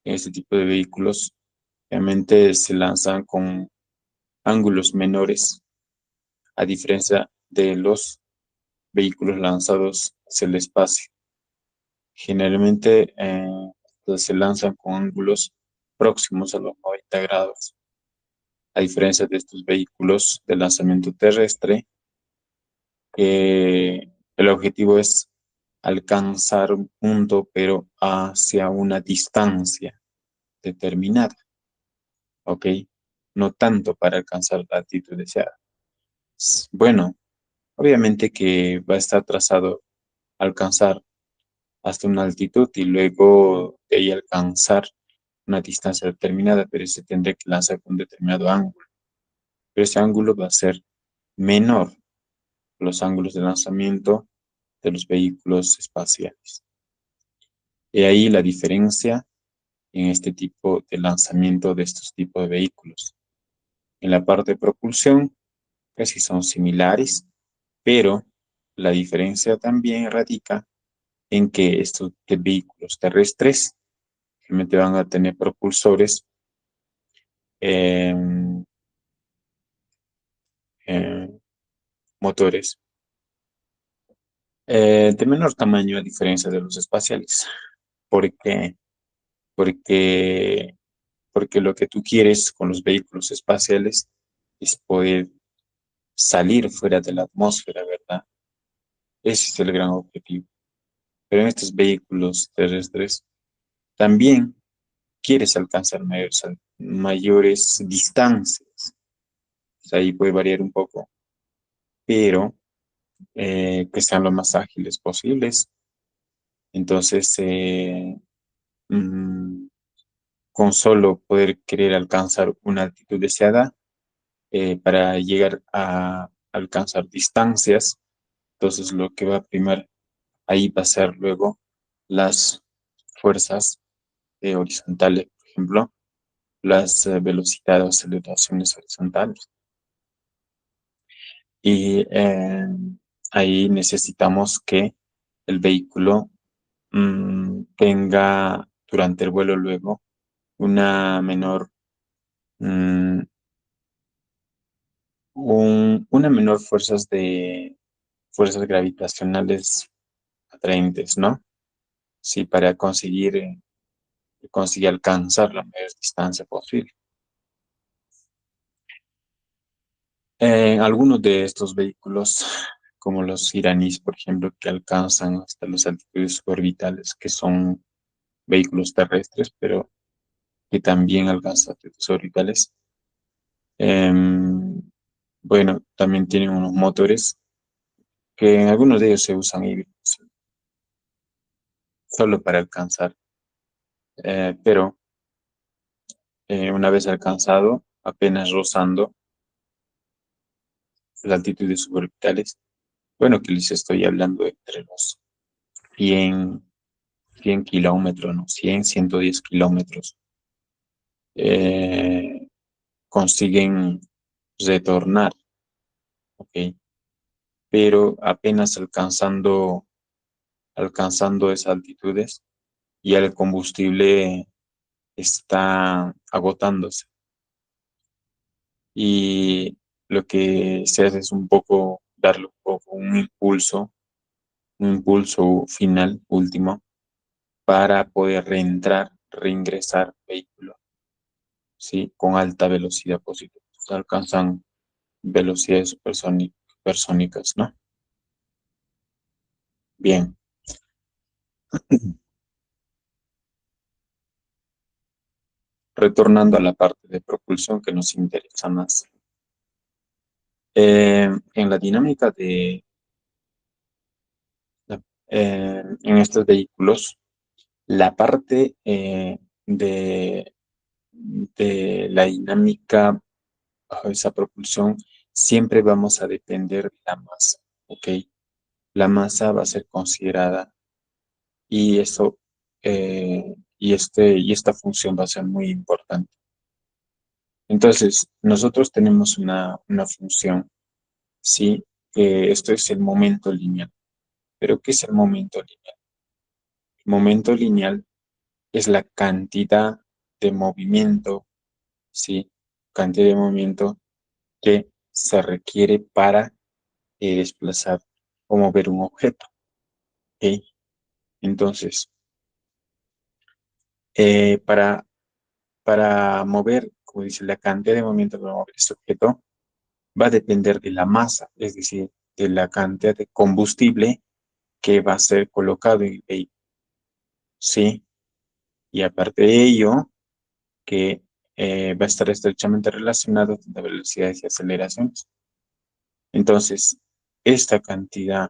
este tipo de vehículos realmente se lanzan con ángulos menores, a diferencia de los vehículos lanzados hacia el espacio. Generalmente se lanzan con ángulos próximos a los 90 grados, a diferencia de estos vehículos de lanzamiento terrestre, que el objetivo es alcanzar un punto, pero hacia una distancia determinada, ¿ok? no tanto para alcanzar la altitud deseada. Bueno, obviamente que va a estar trazado alcanzar hasta una altitud y luego de ahí alcanzar una distancia determinada, pero se tendrá que lanzar con un determinado ángulo. Pero ese ángulo va a ser menor que los ángulos de lanzamiento de los vehículos espaciales. Y ahí la diferencia en este tipo de lanzamiento de estos tipos de vehículos. En la parte de propulsión, casi son similares, pero la diferencia también radica en que estos vehículos terrestres realmente van a tener propulsores eh, motores de menor tamaño a diferencia de los espaciales. ¿Por qué? Porque, porque lo que tú quieres con los vehículos espaciales es poder salir fuera de la atmósfera, ¿verdad? Ese es el gran objetivo. Pero en estos vehículos terrestres también quieres alcanzar mayores distancias. O sea, ahí puede variar un poco, pero que sean lo más ágiles posibles. Entonces, mm, con solo poder querer alcanzar una altitud deseada para llegar a alcanzar distancias, entonces lo que va a primar ahí va a ser luego las fuerzas horizontales, por ejemplo, las velocidades o aceleraciones horizontales. Y ahí necesitamos que el vehículo tenga durante el vuelo luego una menor, mm, una menor fuerzas gravitacionales atraentes, ¿no? Sí, para conseguir alcanzar la mayor distancia posible. Algunos de estos vehículos, como los iraníes, por ejemplo, que alcanzan hasta las altitudes orbitales, que son vehículos terrestres, pero que también alcanzan altitudes orbitales. Em, bueno, también tienen unos motores que en algunos de ellos se usan híbridos, solo para alcanzar, pero una vez alcanzado, apenas rozando las altitudes suborbitales, bueno, que les estoy hablando entre los 100 100 kilómetros, ¿no? 110 kilómetros, eh, consiguen retornar, ¿ok? Pero apenas alcanzando esas altitudes, y el combustible está agotándose. Y lo que se hace es un poco darle un poco un impulso final, último, para poder reentrar, reingresar vehículo, ¿sí? Con alta velocidad positiva. Se alcanzan velocidades supersónicas, ¿no? Bien. Retornando a la parte de propulsión que nos interesa más. En la dinámica en estos vehículos, la parte de la dinámica bajo esa propulsión, siempre vamos a depender de la masa, ¿ok? La masa va a ser considerada y eso, y esta función va a ser muy importante. Entonces, nosotros tenemos una función, ¿sí? Que esto es el momento lineal. ¿Pero qué es el momento lineal? El momento lineal es la cantidad de movimiento, ¿sí? Cantidad de movimiento que se requiere para desplazar o mover un objeto, ¿ok? Entonces, eh, para, para mover, como dice, la cantidad de movimiento para mover este objeto va a depender de la masa, es decir, de la cantidad de combustible que va a ser colocado en el vehículo, ¿sí? Y aparte de ello, que va a estar estrechamente relacionado con las velocidades y aceleraciones. Entonces, esta cantidad,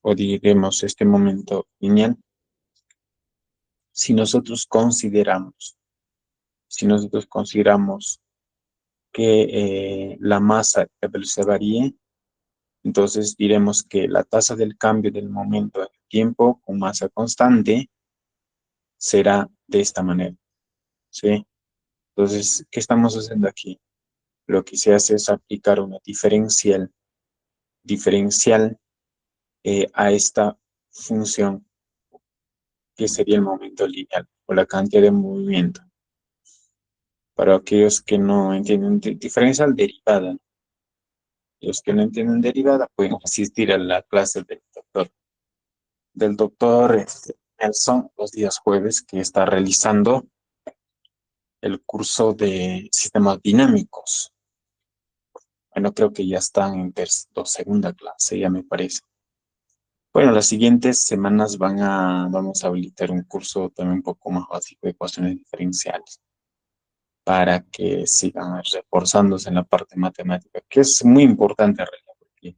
o diremos este momento lineal, si nosotros consideramos, si nosotros consideramos que la masa y la velocidad varíe, entonces diremos que la tasa del cambio del momento en el tiempo con masa constante será de esta manera, ¿sí? Entonces, ¿qué estamos haciendo aquí? Lo que se hace es aplicar una diferencial a esta función que sería el momento lineal o la cantidad de movimiento. Para aquellos que no entienden diferencial derivada, los que no entienden derivada pueden asistir a la clase del doctor Nelson los días jueves, que está realizando el curso de sistemas dinámicos. Bueno, creo que ya están en segunda clase, ya me parece. Bueno, las siguientes semanas vamos a habilitar un curso también un poco más básico de ecuaciones diferenciales para que sigan reforzándose en la parte matemática, que es muy importante en realidad, porque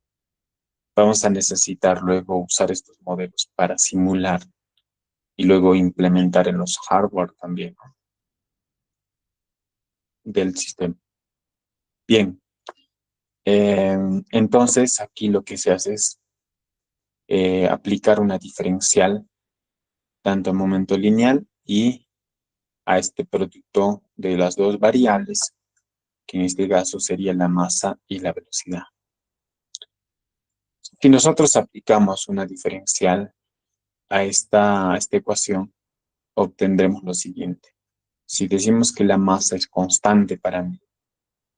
vamos a necesitar luego usar estos modelos para simular y luego implementar en los hardware también, ¿no?, del sistema. Bien, entonces aquí lo que se hace es aplicar una diferencial tanto en momento lineal y a este producto de las dos variables, que en este caso sería la masa y la velocidad. Si nosotros aplicamos una diferencial a esta ecuación, obtendremos lo siguiente. Si decimos que la masa es constante para mí,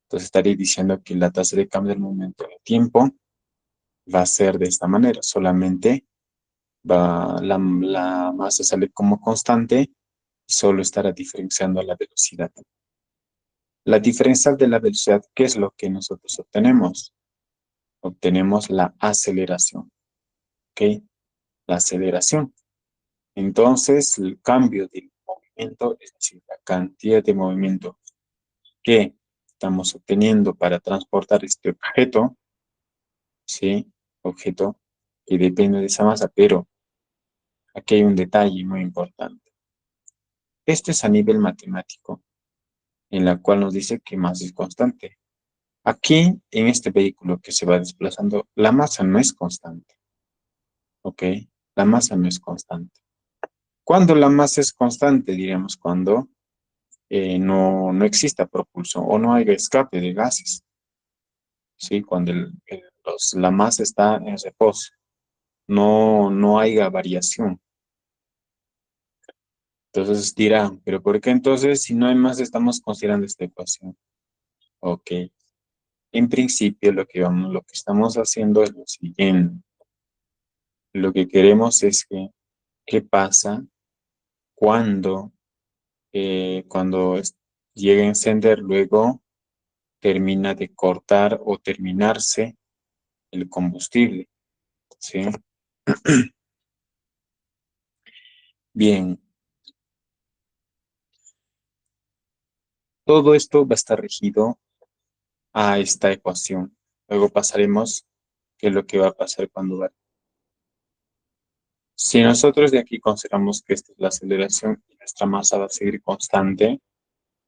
entonces estaría diciendo que la tasa de cambio del momento en el tiempo va a ser de esta manera. Solamente la masa sale como constante y solo estará diferenciando la velocidad. La diferencial de la velocidad, ¿qué es lo que nosotros obtenemos? Obtenemos la aceleración, ¿ok? La aceleración. Entonces, el cambio del movimiento, es decir, la cantidad de movimiento que estamos obteniendo para transportar este objeto, ¿sí? Objeto que depende de esa masa, pero aquí hay un detalle muy importante. Esto es a nivel matemático, en la cual nos dice que masa es constante. Aquí, en este vehículo que se va desplazando, la masa no es constante, ¿ok? La masa no es constante. ¿Cuándo la masa es constante? Diríamos cuando no exista propulsión o no haya escape de gases, ¿sí? Cuando la masa está en reposo, no haya variación. Entonces dirán, ¿pero por qué entonces si no hay masa estamos considerando esta ecuación? Ok. En principio lo que estamos haciendo es lo siguiente. Lo que queremos es ¿qué pasa cuando, llegue a encender, luego termina de cortar o terminarse el combustible, ¿sí? Bien, todo esto va a estar regido a esta ecuación. Luego pasaremos qué es lo que va a pasar cuando va. Si nosotros de aquí consideramos que esta es la aceleración y nuestra masa va a seguir constante,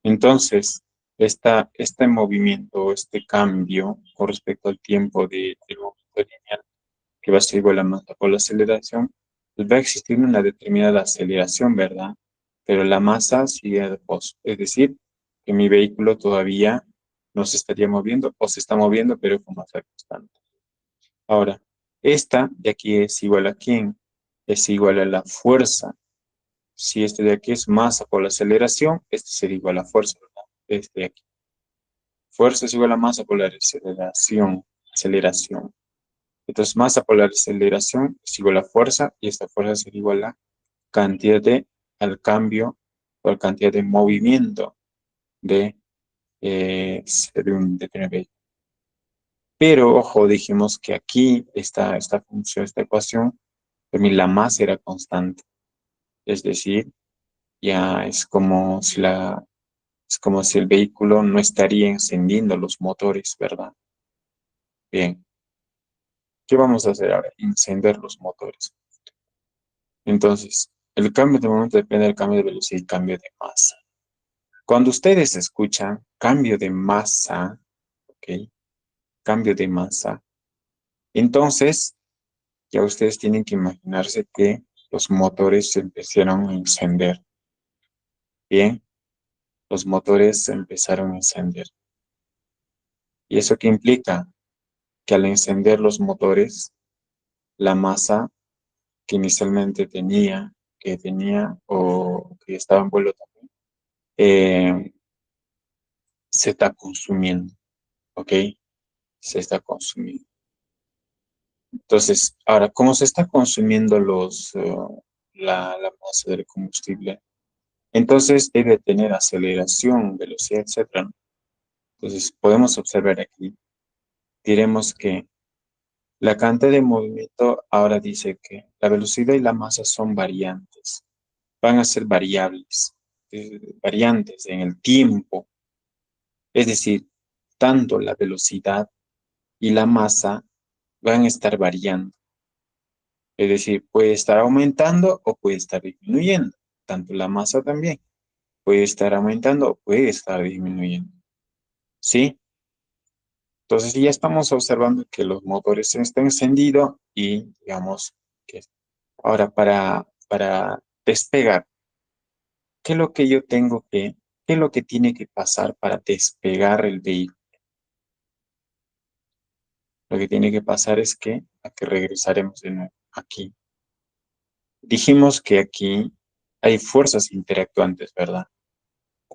entonces este movimiento, este cambio con respecto al tiempo del movimiento lineal, que va a ser igual a masa por la aceleración, pues va a existir una determinada aceleración, ¿verdad? Pero la masa sigue de reposo. Es decir, que mi vehículo todavía no se estaría moviendo o se está moviendo, pero con masa constante. Ahora, esta de aquí es igual a ¿quién? Es igual a la fuerza. Si este de aquí es masa por la aceleración, este sería igual a fuerza, ¿verdad? Este de aquí. Fuerza es igual a masa por la aceleración. Aceleración. Entonces, masa por la aceleración es igual a fuerza y esta fuerza sería igual a cantidad al cambio o cantidad de movimiento de un determinado vehículo. Pero, ojo, dijimos que aquí esta función, esta ecuación, también la masa era constante. Es decir, ya es como si Es como si el vehículo no estaría encendiendo los motores, ¿verdad? Bien, ¿qué vamos a hacer ahora? Encender los motores. Entonces, el cambio de momento depende del cambio de velocidad y cambio de masa. Cuando ustedes escuchan cambio de masa, ¿ok? Cambio de masa, entonces ya ustedes tienen que imaginarse que los motores se empezaron a encender. Bien, los motores se empezaron a encender. ¿Y eso qué implica? Que al encender los motores, la masa que inicialmente tenía o que estaba en vuelo también, se está consumiendo, ¿ok? Se está consumiendo. Entonces, ahora, ¿cómo se está consumiendo la masa del combustible? Entonces debe tener aceleración, velocidad, etcétera, ¿no? Entonces, podemos observar aquí, diremos que la cantidad de movimiento ahora dice que la velocidad y la masa son variantes, van a ser variantes en el tiempo. Es decir, tanto la velocidad y la masa van a estar variando. Es decir, puede estar aumentando o puede estar disminuyendo. Tanto la masa también puede estar aumentando o puede estar disminuyendo. ¿Sí? Entonces ya estamos observando que los motores están encendidos y digamos que ahora para despegar, ¿qué es lo que yo tengo qué es lo que tiene que pasar para despegar el vehículo? Lo que tiene que pasar es que, a que regresaremos de nuevo aquí. Dijimos que aquí hay fuerzas interactuantes, ¿verdad?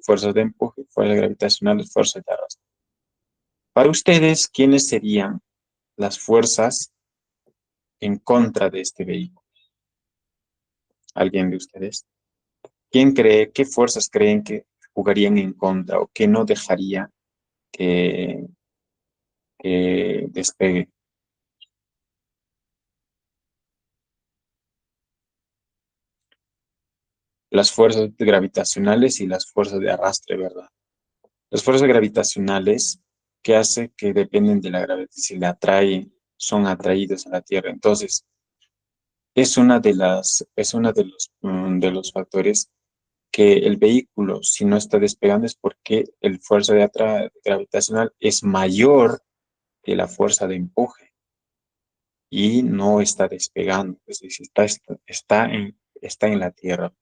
Fuerzas de empuje, fuerzas gravitacionales, fuerzas de arrastre. Para ustedes, ¿quiénes serían las fuerzas en contra de este vehículo? ¿Alguien de ustedes? ¿Quién cree, qué fuerzas creen que jugarían en contra o que no dejaría que, que despegue? Las fuerzas gravitacionales y las fuerzas de arrastre, ¿verdad? Las fuerzas gravitacionales que hace que dependen de la gravedad, si la atraen, son atraídos a la Tierra. Entonces, es una de los factores que el vehículo, si no está despegando, es porque el fuerza gravitacional es mayor que la fuerza de empuje y no está despegando. Es decir, está en la Tierra,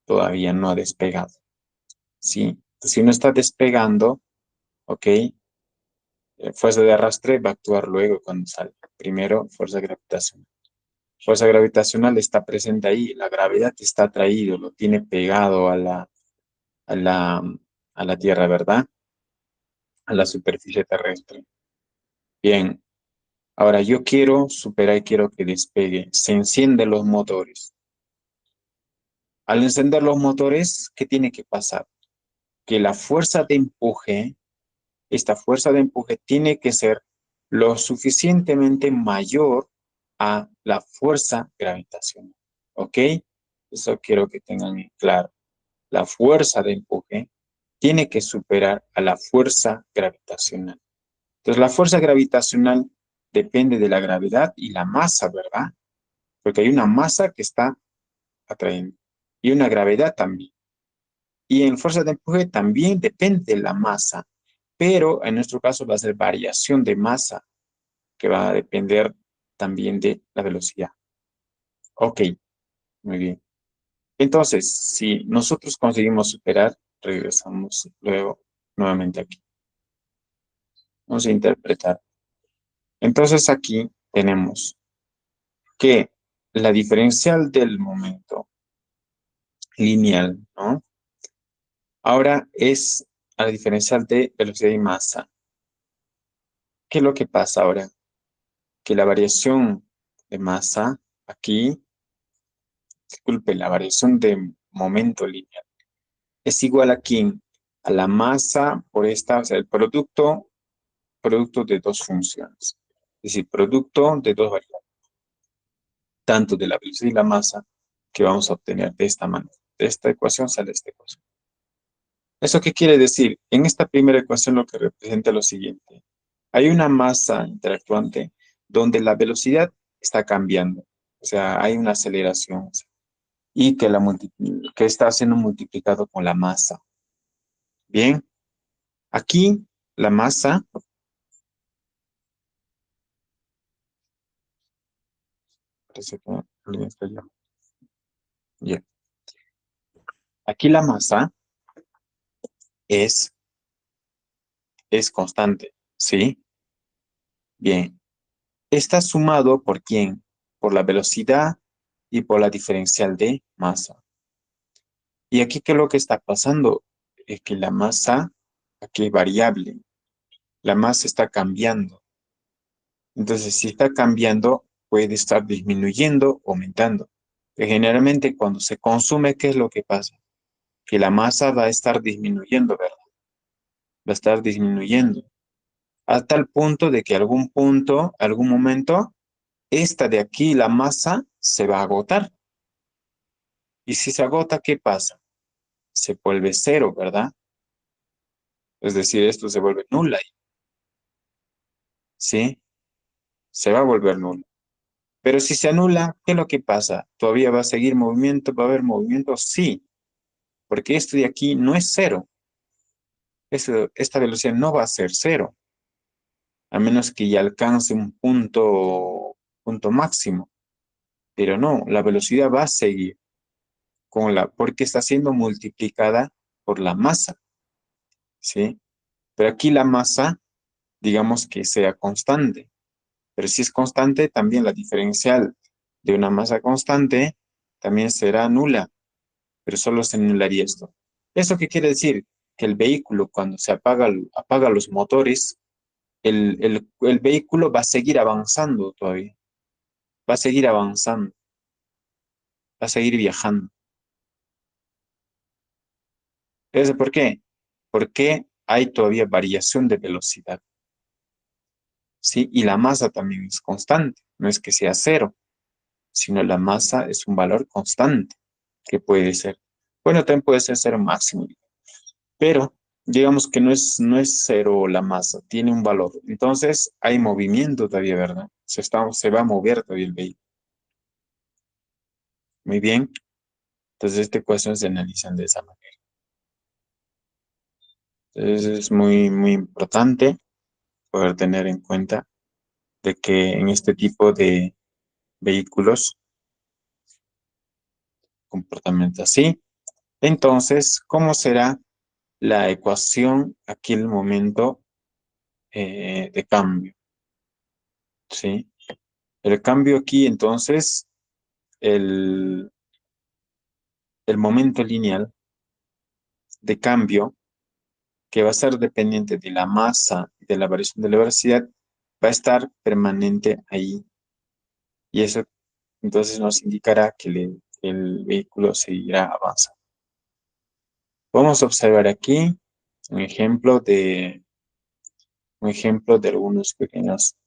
todavía no ha despegado. ¿Sí? Si no está despegando, ¿ok? Fuerza de arrastre va a actuar luego cuando salga. Primero, fuerza gravitacional. Fuerza gravitacional está presente ahí, la gravedad está atraído, lo tiene pegado a la, a la Tierra, ¿verdad? A la superficie terrestre. Bien, ahora yo quiero superar y quiero que despegue. Se encienden los motores. Al encender los motores, ¿qué tiene que pasar? Que la fuerza de empuje, esta fuerza de empuje tiene que ser lo suficientemente mayor a la fuerza gravitacional. ¿Ok? Eso quiero que tengan en claro. La fuerza de empuje tiene que superar a la fuerza gravitacional. Entonces, la fuerza gravitacional depende de la gravedad y la masa, ¿verdad? Porque hay una masa que está atrayendo y una gravedad también. Y en fuerza de empuje también depende de la masa, pero en nuestro caso va a ser variación de masa que va a depender también de la velocidad. Ok, muy bien. Entonces, si nosotros conseguimos superar, regresamos luego nuevamente aquí. Vamos a interpretar. Entonces aquí tenemos que la diferencial del momento lineal, ¿no? Ahora es a la diferencial de velocidad y masa. ¿Qué es lo que pasa ahora? Que la variación de masa aquí, disculpe, la variación de momento lineal es igual aquí a la masa por esta, o sea, el producto de dos funciones. Es decir, producto de dos variables, tanto de la velocidad y la masa, que vamos a obtener de esta manera. De esta ecuación sale esta ecuación. ¿Eso qué quiere decir? En esta primera ecuación lo que representa lo siguiente. Hay una masa interactuante donde la velocidad está cambiando. O sea, hay una aceleración y que está siendo multiplicado con la masa. Bien, aquí la masa, parece que alguien está allá. Bien, aquí la masa es, es constante, ¿sí? Bien, está sumado ¿por quién? Por la velocidad y por la diferencial de masa. Y aquí, ¿qué es lo que está pasando? Es que la masa, aquí es variable, la masa está cambiando. Entonces, si está cambiando, puede estar disminuyendo o aumentando. Que generalmente cuando se consume, ¿qué es lo que pasa? Que la masa va a estar disminuyendo, ¿verdad? Va a estar disminuyendo. A tal punto de que algún punto, algún momento, esta de aquí, la masa, se va a agotar. Y si se agota, ¿qué pasa? Se vuelve cero, ¿verdad? Es decir, esto se vuelve nula, ¿sí? Se va a volver nula. Pero si se anula, ¿qué es lo que pasa? ¿Todavía va a seguir movimiento? ¿Va a haber movimiento? Sí, porque esto de aquí no es cero. Esta velocidad no va a ser cero, a menos que ya alcance un punto máximo. Pero no, la velocidad va a seguir porque está siendo multiplicada por la masa, ¿sí? Pero aquí la masa, digamos que sea constante. Pero si es constante, también la diferencial de una masa constante también será nula, pero solo se anularía esto. ¿Eso qué quiere decir? Que el vehículo, cuando se apaga los motores, el vehículo va a seguir avanzando todavía, va a seguir avanzando, va a seguir viajando. ¿Eso por qué? Porque hay todavía variación de velocidad, ¿sí? Y la masa también es constante, no es que sea cero, sino la masa es un valor constante que puede ser. Bueno, también puede ser cero máximo, pero digamos que no es cero la masa, tiene un valor. Entonces hay movimiento todavía, ¿verdad? Se va a mover todavía el vehículo. Muy bien. Entonces esta ecuación se analizan de esa manera. Entonces es muy, muy importante poder tener en cuenta de que en este tipo de vehículos, comportamiento así. Entonces, ¿cómo será la ecuación aquí en el momento de cambio? ¿Sí? El cambio aquí, entonces, el, el momento lineal de cambio, que va a ser dependiente de la masa y de la variación de la velocidad, va a estar permanente ahí. Y eso entonces nos indicará que el vehículo seguirá avanzando. Vamos a observar aquí un ejemplo de algunos pequeños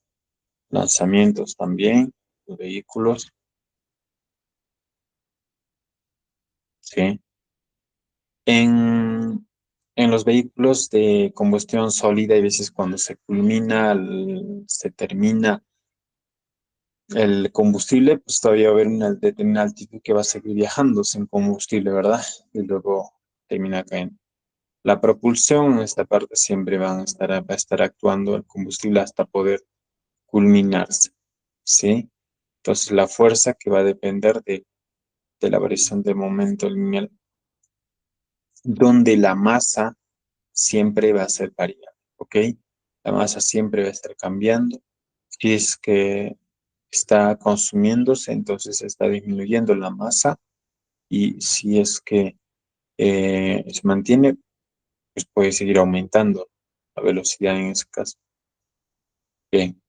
lanzamientos también de vehículos. ¿Sí? En los vehículos de combustión sólida, hay veces cuando se termina el combustible, pues todavía va a haber una determinada altitud que va a seguir viajando sin combustible, ¿verdad? Y luego termina cayendo. La propulsión, en esta parte siempre va a estar actuando el combustible hasta poder culminarse, ¿sí? Entonces la fuerza que va a depender de la variación de momento lineal, donde la masa siempre va a ser variable, ¿ok? La masa siempre va a estar cambiando. Si es que está consumiéndose, entonces está disminuyendo la masa y si es que se mantiene, pues puede seguir aumentando la velocidad en ese caso. Bien.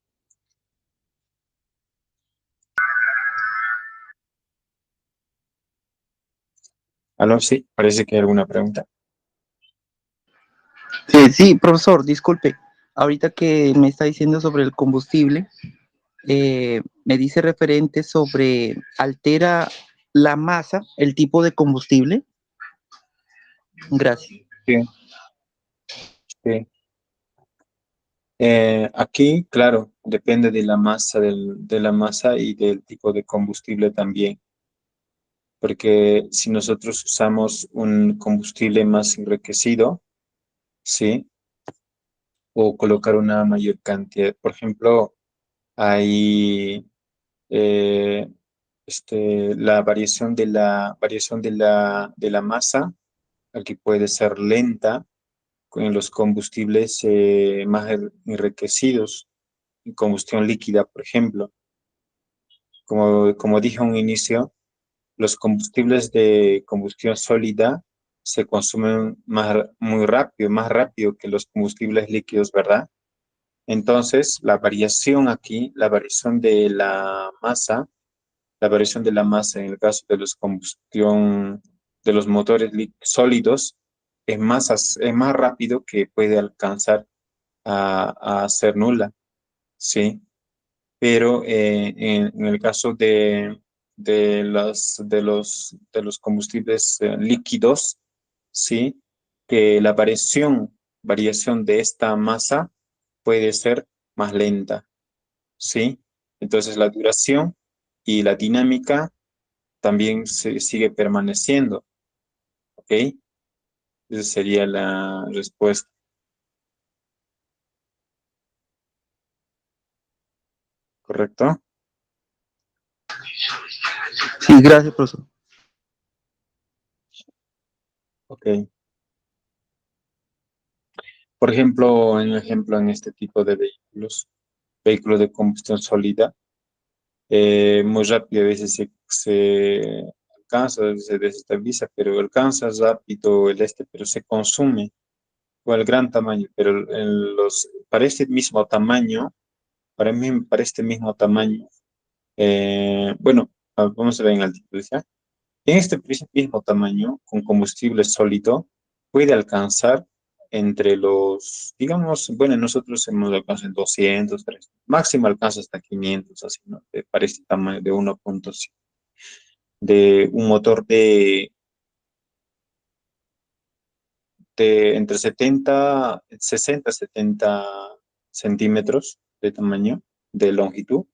¿Aló? Sí, parece que hay alguna pregunta. Sí, profesor, disculpe. Ahorita que me está diciendo sobre el combustible, me dice referente sobre altera la masa, el tipo de combustible. Gracias. Sí, sí. Aquí, claro, depende de la masa de la masa y del tipo de combustible también, porque si nosotros usamos un combustible más enriquecido, sí, o colocar una mayor cantidad, por ejemplo, hay la variación de la masa, aquí puede ser lenta con los combustibles más enriquecidos, en combustión líquida, por ejemplo. Como dije a un inicio, los combustibles de combustión sólida se consumen más rápido que los combustibles líquidos, ¿verdad? Entonces, la variación de la variación de la masa en el caso de los combustión, de los motores sólidos, es más rápido que puede alcanzar a ser nula, ¿sí? Pero en el caso de los combustibles líquidos, ¿sí? Que la variación de esta masa puede ser más lenta, ¿sí? Entonces la duración y la dinámica también se sigue permaneciendo, ¿ok? Esa sería la respuesta, ¿correcto? Sí, gracias, profesor. Ok. Por ejemplo, en este tipo de vehículos de combustión sólida, muy rápido a veces se alcanza, se desestabiliza, pero alcanza rápido pero se consume o el gran tamaño, pero para este mismo tamaño, para este mismo tamaño, bueno, vamos a ver en altitud, ¿ya? En este mismo tamaño, con combustible sólido, puede alcanzar entre digamos, bueno, nosotros hemos alcanzado en 200, 300, máximo alcanza hasta 500, así, ¿no? Para este tamaño de 1.5, de un motor de entre 60 70 centímetros de tamaño, de longitud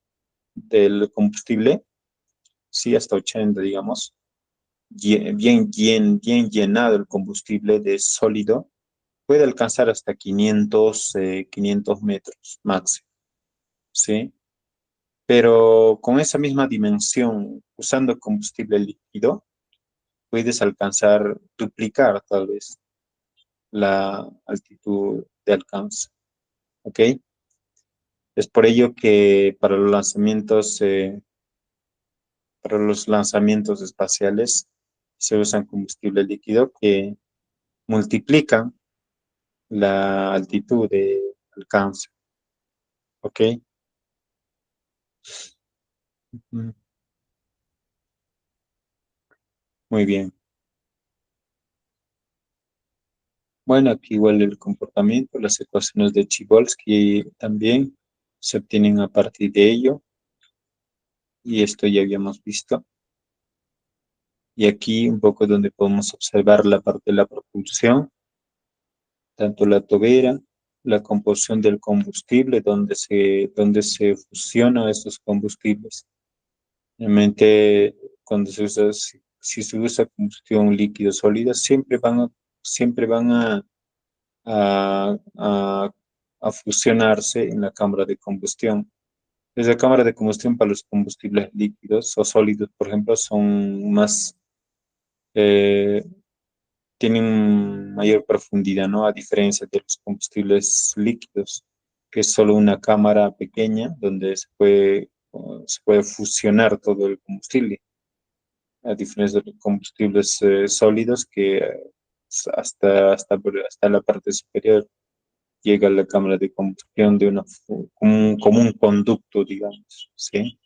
del combustible, sí, hasta 80, digamos, bien llenado el combustible de sólido, puede alcanzar hasta 500 metros máximo, ¿sí? Pero con esa misma dimensión, usando combustible líquido, puedes duplicar tal vez la altitud de alcance, ¿ok? Es por ello que para los lanzamientos espaciales se usan combustible líquido que multiplican la altitud de alcance, ¿ok? Mm, muy bien. Bueno, aquí igual el comportamiento, las ecuaciones de Chbosky también se obtienen a partir de ello, y esto ya habíamos visto. Y aquí un poco donde podemos observar la parte de la propulsión, tanto la tobera, la composición del combustible, donde se fusionan estos combustibles. Realmente, cuando si se usa combustión líquido sólida, siempre van a, a fusionarse en la cámara de combustión. Desde la cámara de combustión para los combustibles líquidos o sólidos, por ejemplo, son eh, tienen mayor profundidad, ¿no? A diferencia de los combustibles líquidos, que es solo una cámara pequeña donde se puede fusionar todo el combustible, a diferencia de los combustibles sólidos que hasta la parte superior llega a la cámara de combustión como un conducto, digamos, ¿sí?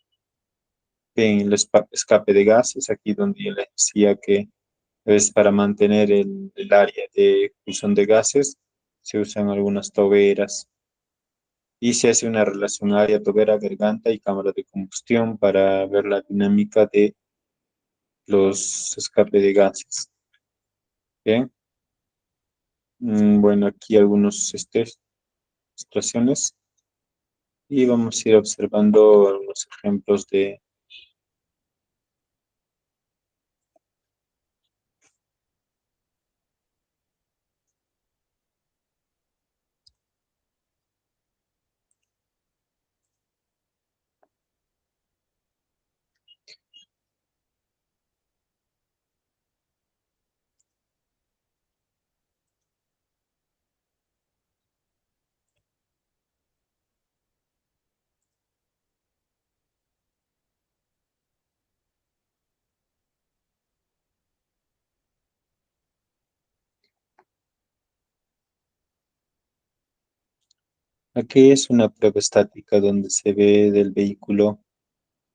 En el escape de gases, aquí donde yo les decía que es para mantener el área de expulsión de gases, se usan algunas toberas y se hace una relación área, tobera, garganta y cámara de combustión para ver la dinámica de los escapes de gases. Bien, Bueno, aquí algunas situaciones y vamos a ir observando algunos ejemplos de aquí es una prueba estática donde se ve del vehículo,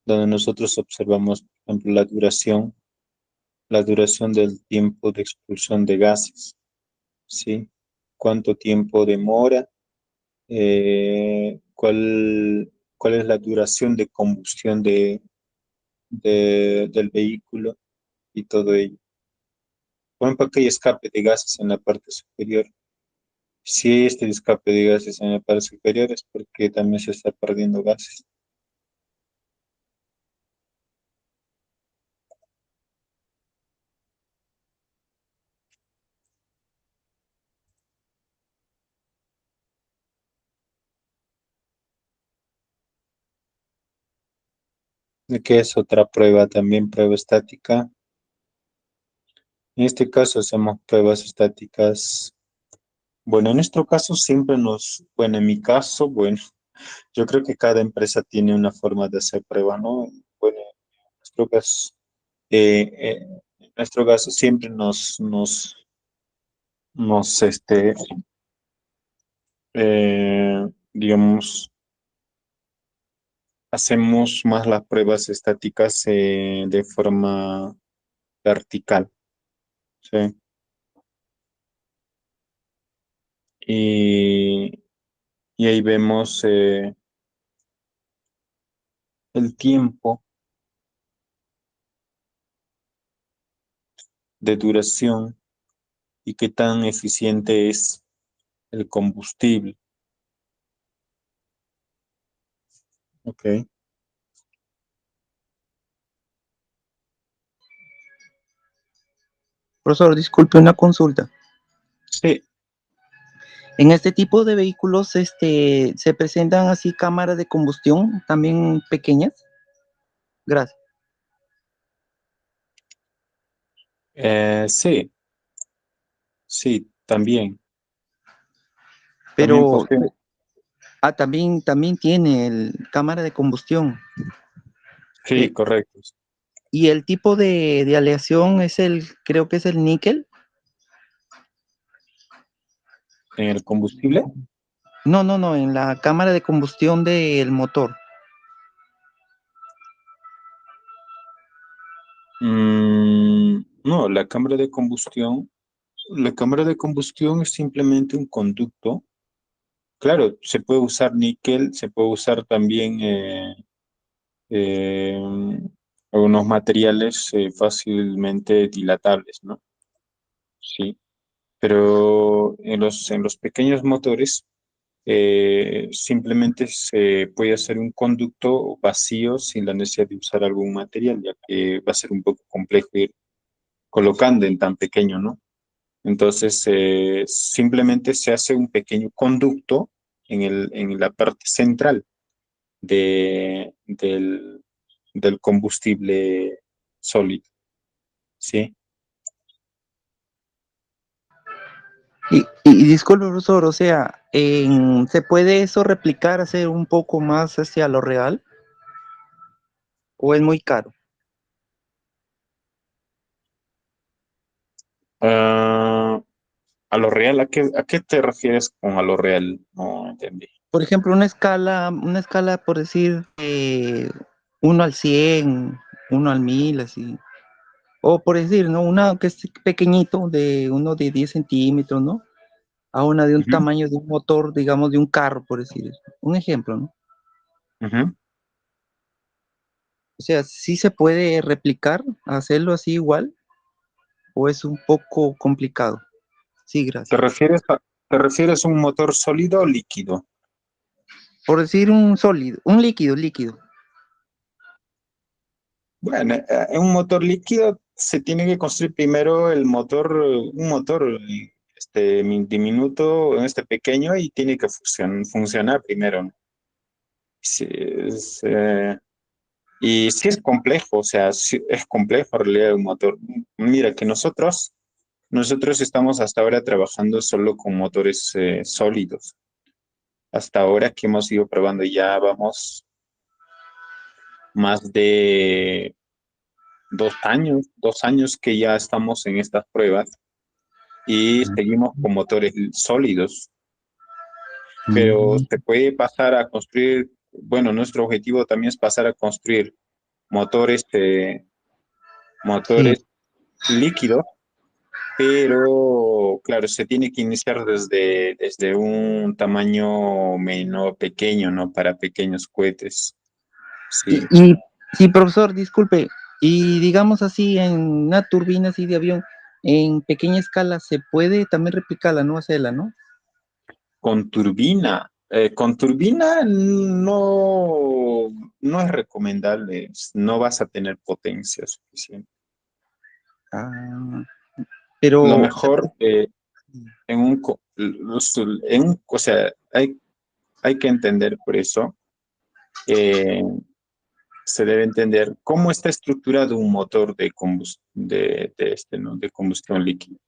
donde nosotros observamos, por ejemplo, la duración del tiempo de expulsión de gases, ¿sí? ¿Cuánto tiempo demora? ¿Cuál es la duración de combustión del vehículo y todo ello? Por ejemplo, aquí hay escape de gases en la parte superior. Si hay este escape de gases en la parte superior es porque también se está perdiendo gases. Aquí es otra prueba también, prueba estática. En este caso hacemos pruebas estáticas. Bueno, en nuestro caso bueno, en mi caso, bueno, yo creo que cada empresa tiene una forma de hacer prueba, ¿no? Bueno, en nuestro caso, en nuestro caso siempre nos, digamos, hacemos más las pruebas estáticas de forma vertical, ¿sí? Y, y ahí vemos el tiempo de duración y qué tan eficiente es el combustible, ¿ok? Profesor, disculpe una consulta. Sí, En este tipo de vehículos, se presentan así cámaras de combustión también pequeñas. Gracias. sí, sí, también, también Pero, coge, también tiene cámara de combustión. sí, Eh, correcto. y el tipo de aleación creo que es el níquel. En el combustible, No, no, no, en la cámara de combustión del motor. no, la cámara de combustión es simplemente un conducto. Claro, se puede usar níquel, se puede usar también eh, algunos materiales fácilmente dilatables, ¿no? Sí, pero en los pequeños motores simplemente se puede hacer un conducto vacío sin la necesidad de usar algún material, ya que va a ser un poco complejo ir colocando en tan pequeño, ¿no? Entonces, simplemente se hace un pequeño conducto en la parte central del combustible sólido, ¿sí? Y disculpe, profesor, o sea, ¿se puede eso replicar, hacer un poco más hacia lo real? ¿O es muy caro? Ah, a lo real, a qué te refieres con a lo real? No entendí. Por ejemplo, una escala por decir 1 al 100, 1 al 1000, así. O por decir, ¿no? Una que es pequeñito, de uno de 10 centímetros, ¿no? A una de un Ujú, tamaño de un motor, digamos, de un carro, por decir. Un ejemplo, ¿no? ujú. O sea, ¿sí se puede replicar, hacerlo así igual? ¿O es un poco complicado? Sí, ¿Te gracias. refieres te refieres a un motor sólido o líquido? Por decir un sólido, un líquido, líquido. Bueno, en un motor líquido se tiene que construir primero el motor, un motor diminuto, pequeño, y tiene que funcionar primero, ¿no? Sí, y sí es complejo, o sea, sí es complejo en realidad un motor. Mira que nosotros estamos hasta ahora trabajando solo con motores sólidos. Hasta ahora que hemos ido probando, ya vamos más de 2 años que ya estamos en estas pruebas y seguimos con motores sólidos, pero Mm, se puede pasar a construir, bueno, nuestro objetivo también es pasar a construir motores, sí. motores líquidos, pero claro, se tiene que iniciar desde un tamaño menor, pequeño, ¿no? Para pequeños cohetes, Y, sí. y sí, profesor, disculpe, y digamos así, en una turbina así de avión, en pequeña escala, se puede también replicarla, ¿no? Hacerla, ¿no? Con turbina no es recomendable, no vas a tener potencia suficiente. Ah, Lo pero, mejor o sea, hay que entender por eso, eh, se debe entender cómo está estructurado un motor ¿no? De combustión líquida.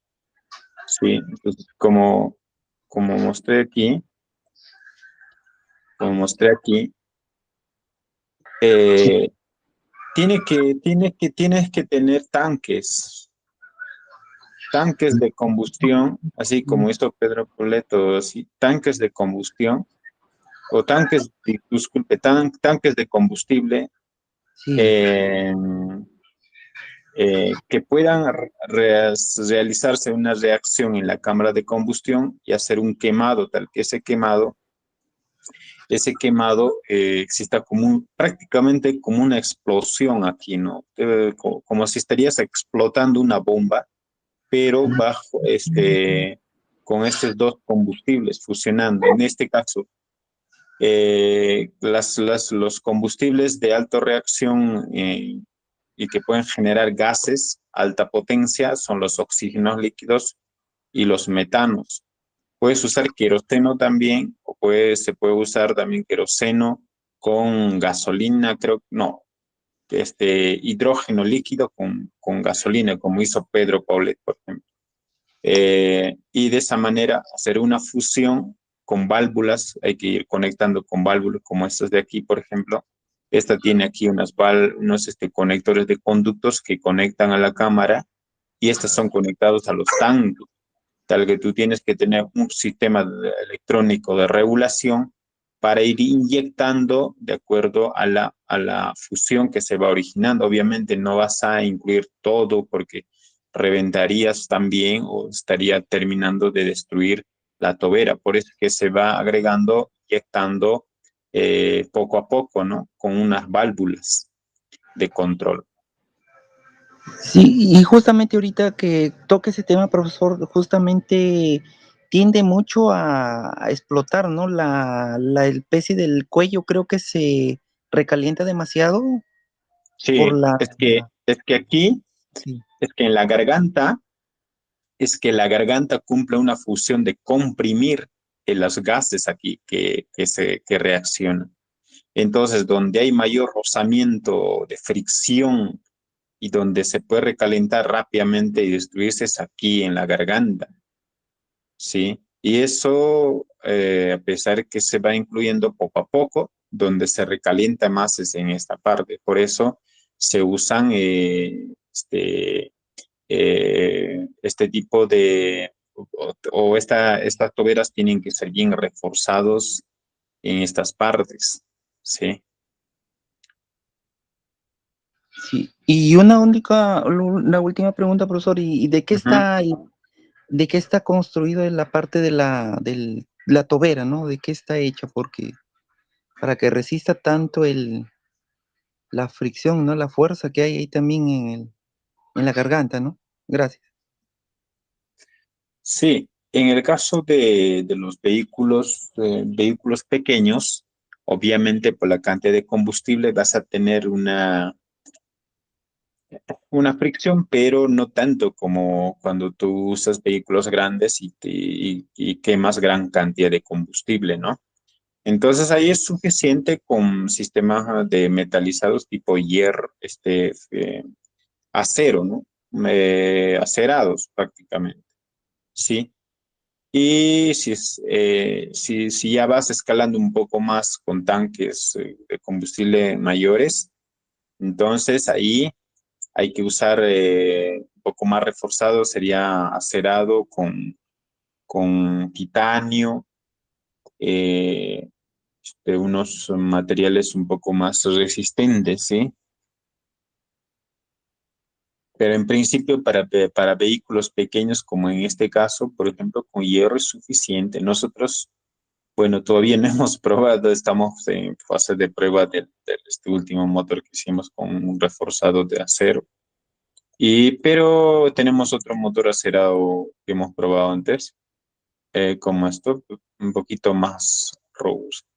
Sí, entonces, como mostré aquí, como mostré aquí, sí, eh, tienes que tener tanques de combustión, así como hizo Pedro Coleto, así, tanques de combustión, o disculpe, tanques de combustible, sí, eh, que puedan realizarse una reacción en la cámara de combustión y hacer un quemado, tal que ese quemado exista prácticamente como una explosión aquí, ¿no? Como si estarías explotando una bomba, pero con estos dos combustibles fusionando. En este caso, los combustibles de alta reacción y que pueden generar gases, alta potencia, son los oxígenos líquidos y los metanos. Puedes usar queroseno también, se puede usar también queroseno con gasolina, creo, no, hidrógeno líquido con gasolina, como hizo Pedro Paulet, por ejemplo. Y de esa manera hacer una fusión con válvulas, hay que ir conectando con válvulas como estas de aquí, por ejemplo. Esta tiene aquí unos conectores de conductos que conectan a la cámara y estos son conectados a los tanques, tal que tú tienes que tener un sistema electrónico de regulación para ir inyectando de acuerdo a la fusión que se va originando. Obviamente no vas a incluir todo porque reventarías también o estaría terminando de destruir la tobera. Por eso es que se va agregando, inyectando poco a poco, ¿no? Con unas válvulas de control. sí, y justamente ahorita que toque ese tema, profesor, justamente tiende mucho a explotar, ¿no? La especie del cuello creo que se recalienta demasiado por Sí, la... es que aquí, Sí, es que en la garganta, es que la garganta cumple una función de comprimir los gases aquí que reaccionan. Entonces, donde hay mayor rozamiento de fricción y donde se puede recalentar rápidamente y destruirse es aquí en la garganta, ¿sí? Y eso, a pesar que se va incluyendo poco a poco, donde se recalienta más es en esta parte. Por eso se usan este tipo estas toberas tienen que ser bien reforzados en estas partes, ¿sí? sí. Y una única, la última pregunta, profesor, ¿y Ujú. de qué está construido en la parte de la tobera, ¿no? ¿De qué está hecha? Porque para que resista tanto la fricción, ¿no? La fuerza que hay ahí también en la garganta, ¿no? Gracias. Sí, en el caso de los vehículos pequeños, obviamente por la cantidad de combustible vas a tener una fricción, pero no tanto como cuando tú usas vehículos grandes y quemas gran cantidad de combustible, ¿no? Entonces ahí es suficiente con sistemas de metalizados tipo hierro, acero, ¿no? Acerados prácticamente, ¿sí? Y si ya vas escalando un poco más con tanques de combustible mayores, entonces ahí hay que usar un poco más reforzado, sería acerado con titanio, eh, de unos materiales un poco más resistentes, ¿sí? Pero en principio para vehículos pequeños, como en este caso, por ejemplo, con hierro es suficiente. Nosotros, bueno, todavía no hemos probado, estamos en fase de prueba de este último motor que hicimos con un reforzado de acero. Pero tenemos otro motor acerado que hemos probado antes, como esto, un poquito más robusto,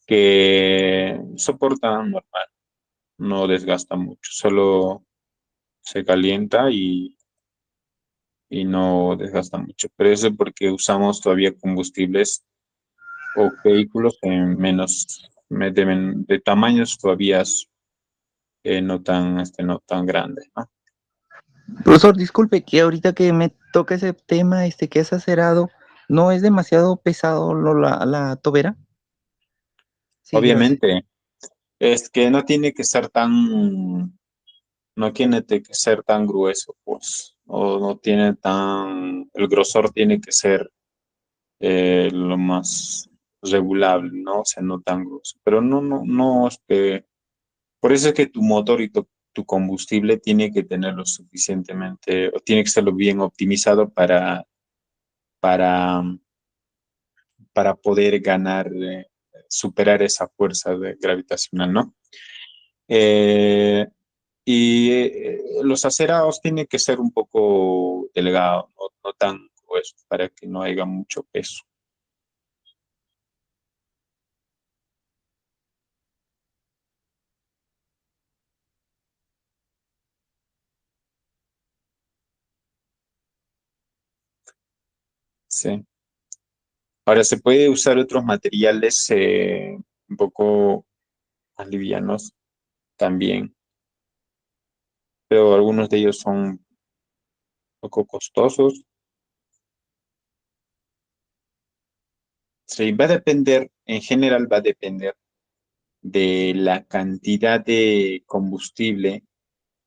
que soporta normal, no desgasta mucho, solo se calienta y no desgasta mucho. Pero eso es porque usamos todavía combustibles o vehículos en de tamaños todavía no tan grandes, ¿no? Profesor, disculpe que ahorita que me toca ese tema, que es acerado, ¿no es demasiado pesado la tobera? Sí, gracias. Obviamente, es que no tiene que ser tan grueso, pues, o no tiene el grosor tiene que ser lo más regulable, ¿no? O sea, no tan grueso. Pero no, por eso es que tu motor y tu combustible tiene que tenerlo suficientemente, o tiene que estarlo bien optimizado para, para poder superar esa fuerza gravitacional, ¿no? Eh, los acerados tienen que ser un poco delgados, no tan gruesos, para que no haya mucho peso. Sí. Ahora se puede usar otros materiales un poco más livianos también, pero algunos de ellos son un poco costosos. Sí, va a depender, en general va a depender de la cantidad de combustible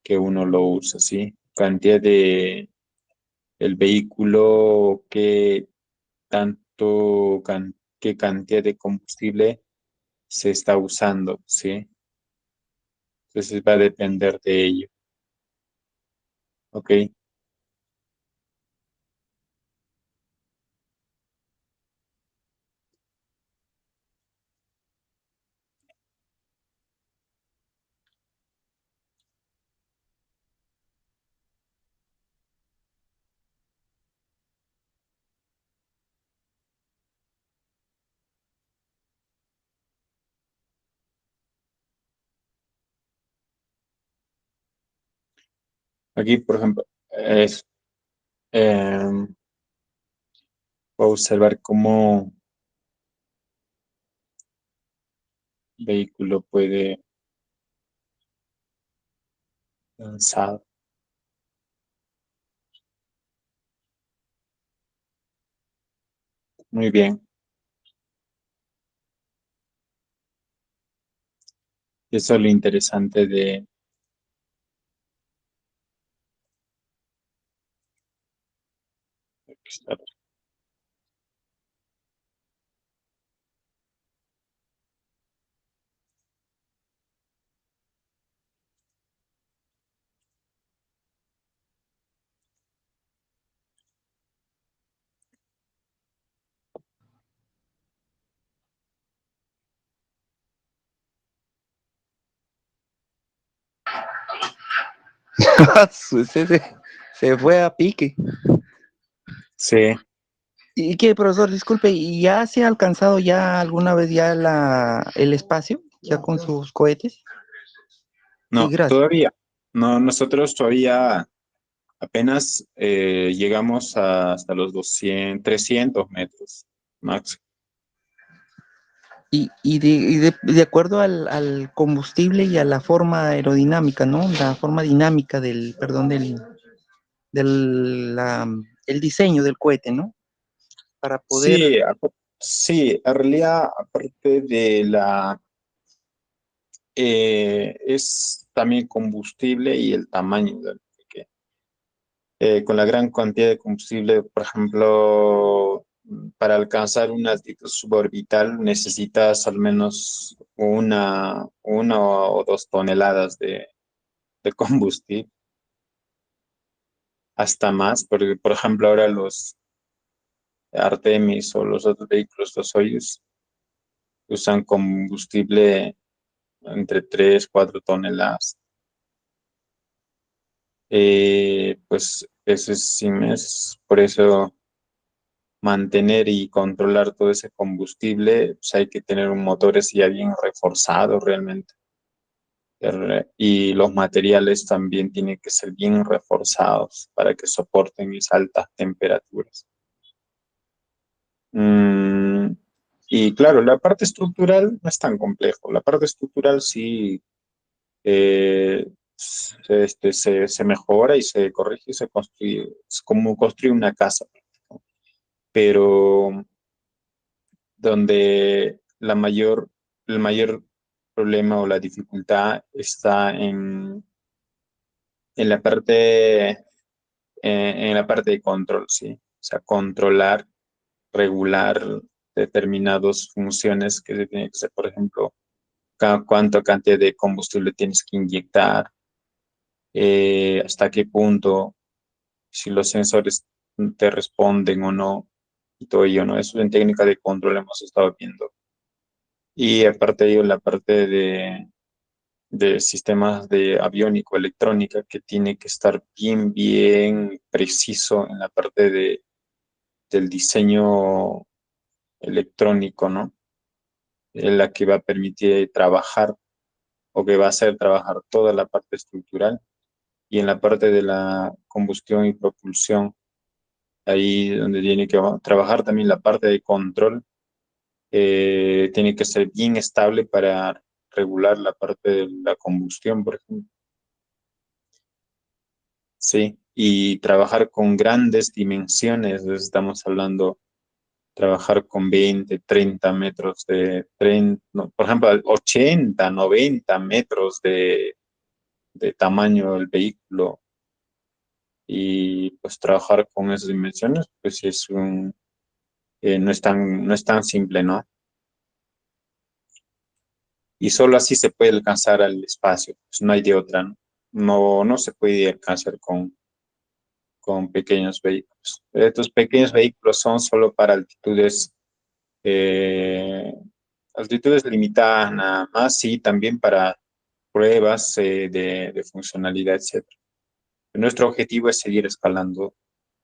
que uno lo usa, ¿sí? Cantidad el vehículo, qué cantidad de combustible se está usando, ¿sí? Entonces va a depender de ello, ¿ok? Aquí, por ejemplo, eh, voy a observar cómo el vehículo puede lanzar. Muy bien. Eso es lo interesante de... Se fue a pique. Sí, ¿Y qué, profesor? Disculpe, ¿y ya se ha alcanzado ya alguna vez ya el espacio, ya con sus cohetes? Sí, no, gracias. todavía. No, nosotros todavía apenas llegamos hasta los 200, 300 metros máximo. Y de acuerdo al combustible y a la forma aerodinámica, ¿no? La forma dinámica perdón, el diseño del cohete, ¿no? Para poder, Sí, sí, en realidad, aparte de es también combustible y el tamaño que, con la gran cantidad de combustible, por ejemplo, para alcanzar una altitud suborbital necesitas al menos una o 2 toneladas de combustible, hasta más, porque por ejemplo ahora los Artemis o los otros vehículos, los Soyuz, usan combustible entre 3 4 toneladas. Pues eso es inmenso, por eso mantener y controlar todo ese combustible, pues hay que tener un motores ya bien reforzados realmente. Y los materiales también tienen que ser bien reforzados para que soporten esas altas temperaturas. Mm, y claro, la parte estructural no es tan complejo. La parte estructural sí se mejora y se corrige y se construye. Es como construir una casa, pero donde el mayor problema o la dificultad está en la en la parte de control, ¿sí? O sea, controlar, regular determinadas funciones que se tiene que hacer, por ejemplo, cuánta cantidad de combustible tienes que inyectar, hasta qué punto, si los sensores te responden o no, y todo ello, ¿no? Eso en técnica de control hemos estado viendo. Y aparte de ello, la parte de sistemas de aviónico, electrónica, que tiene que estar bien, bien preciso en la parte del diseño electrónico, ¿no? En la que va a permitir trabajar o que va a hacer trabajar toda la parte estructural y en la parte de la combustión y propulsión, ahí donde tiene que trabajar también la parte de control, tiene que ser bien estable para regular la parte de la combustión, por ejemplo. Sí, y trabajar con grandes dimensiones, estamos hablando, trabajar con 20 30 metros de tren, no, por ejemplo, 80 90 metros de tamaño del vehículo y pues trabajar con esas dimensiones, pues no es tan simple, ¿no? Y solo así se puede alcanzar al espacio, pues no hay de otra, ¿no? No se puede alcanzar con pequeños vehículos. Estos pequeños vehículos son solo para eh, altitudes limitadas nada más, sí, también para pruebas de funcionalidad, etcétera. Nuestro objetivo es seguir escalando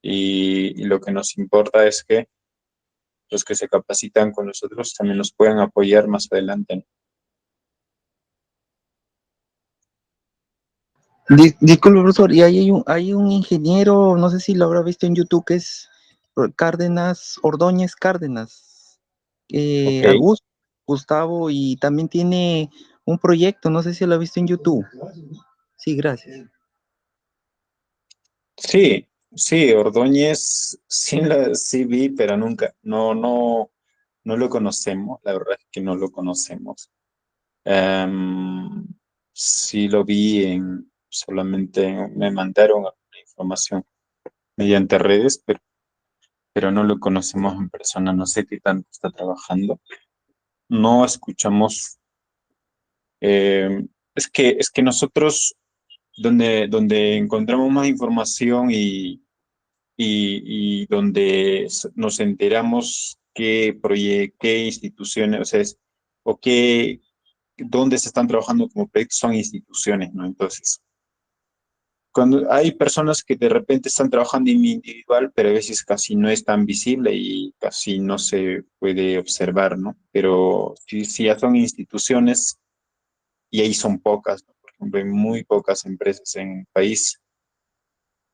y lo que nos importa es que los que se capacitan con nosotros también nos puedan apoyar más adelante, ¿no? Disculpe, profesor, y ahí hay un ingeniero, no sé si lo habrá visto en YouTube, que es Cárdenas, Ordóñez Cárdenas, Ok, Gustavo, y también tiene un proyecto, no sé si lo ha visto en YouTube. Sí, gracias. sí, sí, Ordóñez sí, sí vi, pero nunca, no lo conocemos, la verdad es que no lo conocemos. Em, sí lo vi solamente me mandaron la información mediante redes, pero no lo conocemos en persona, no sé qué tanto está trabajando. No escuchamos, es que nosotros donde encontramos más información y donde nos enteramos qué instituciones, o sea, o dónde se están trabajando como proyectos son instituciones, ¿no? Entonces, cuando hay personas que de repente están trabajando en individual, pero a veces casi no es tan visible y casi no se puede observar, ¿no? Pero si ya son instituciones y ahí son pocas, ¿no? Por ejemplo, hay muy pocas empresas en el país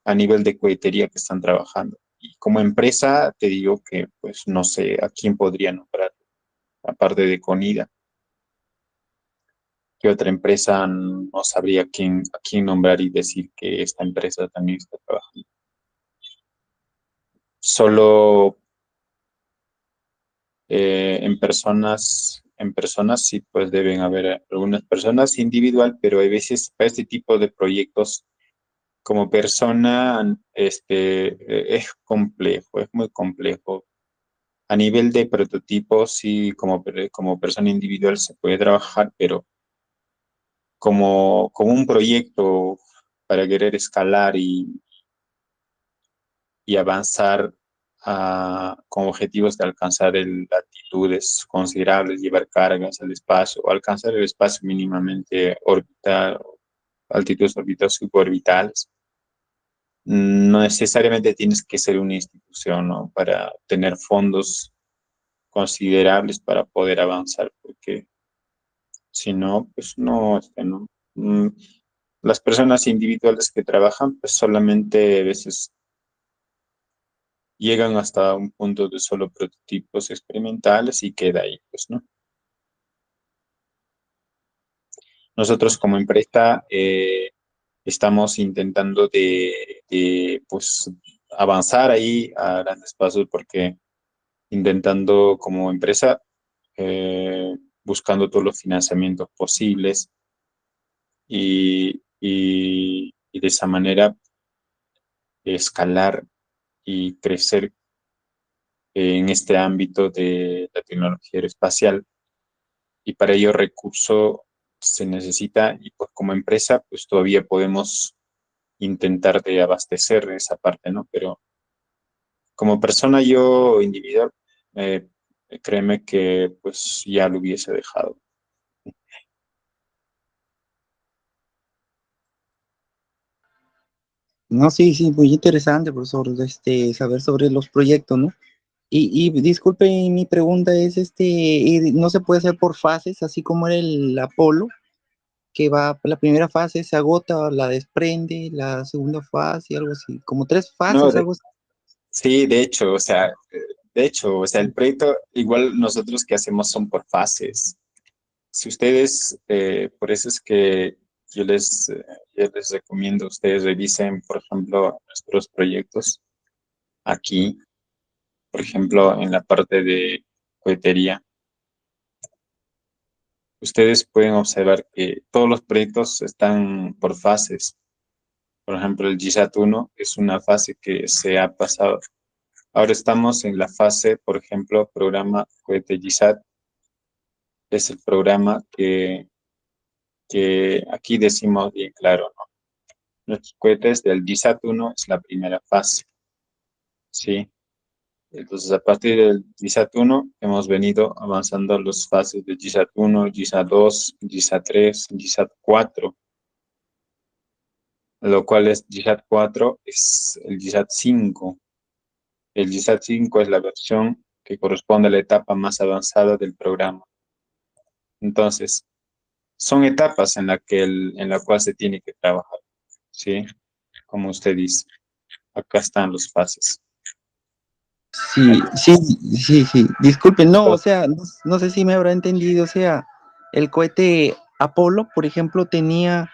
a nivel de cohetería que están trabajando. Y como empresa, te digo que, pues, no sé a quién podría nombrar, aparte de Conida, que otra empresa no sabría a quién nombrar y decir que esta empresa también está trabajando. Solo en personas sí, pues deben haber algunas personas individual, pero hay veces para este tipo de proyectos como persona, es complejo, es muy complejo. A nivel de prototipos, sí, como persona individual se puede trabajar, pero como un proyecto para querer escalar y avanzar con objetivos de alcanzar altitudes considerables, llevar cargas al espacio o alcanzar el espacio mínimamente orbital, altitudes orbitales suborbitales. No necesariamente tienes que ser una institución, ¿no? Para tener fondos considerables para poder avanzar, porque si no, pues no, no. Las personas individuales que trabajan, pues solamente a veces llegan hasta un punto de solo prototipos experimentales y queda ahí, pues, ¿no? Nosotros como empresa estamos intentando pues, avanzar ahí a grandes pasos porque intentando como empresa, buscando todos los financiamientos posibles y de esa manera escalar y crecer en este ámbito de la tecnología aeroespacial. Y para ello recurso se necesita y pues como empresa pues todavía podemos intentar de abastecer esa parte, ¿no? Pero como persona yo individual, eh, créeme que pues ya lo hubiese dejado. No, sí, sí, muy interesante, profesor, saber sobre los proyectos, ¿no? Y disculpe, mi pregunta es, ¿no se puede hacer por fases, así como era el Apolo, que va, la primera fase se agota, la desprende, la segunda fase, algo así, como tres No, fases, algo así? sí, de hecho, o sea, el proyecto igual nosotros que hacemos son por fases. Si ustedes, por eso es que yo les, eh, yo les recomiendo, ustedes revisen, por ejemplo, nuestros proyectos aquí, por ejemplo, en la parte de cohetería. Ustedes pueden observar que todos los proyectos están por fases. Por ejemplo, el GSAT-1 es una fase que se ha pasado. Ahora estamos en la fase, por ejemplo, programa cohete GSAT. Es el programa que aquí decimos bien claro, ¿no? Nuestros cohetes del GSAT-1 es la primera fase, ¿sí? Entonces, a partir del GSAT-1 hemos venido avanzando a las fases de GSAT-1, GSAT-2, GSAT-3, GSAT-4, lo cual es GSAT-4 es el GSAT-5. El GSAT-5 es la versión que corresponde a la etapa más avanzada del programa. Entonces, son etapas en la cual se tiene que trabajar, ¿sí? Como usted dice, acá están los fases. Sí, sí, sí, sí. Disculpen, no, o sea, no, no sé si me habrá entendido, o sea, el cohete Apolo, por ejemplo, tenía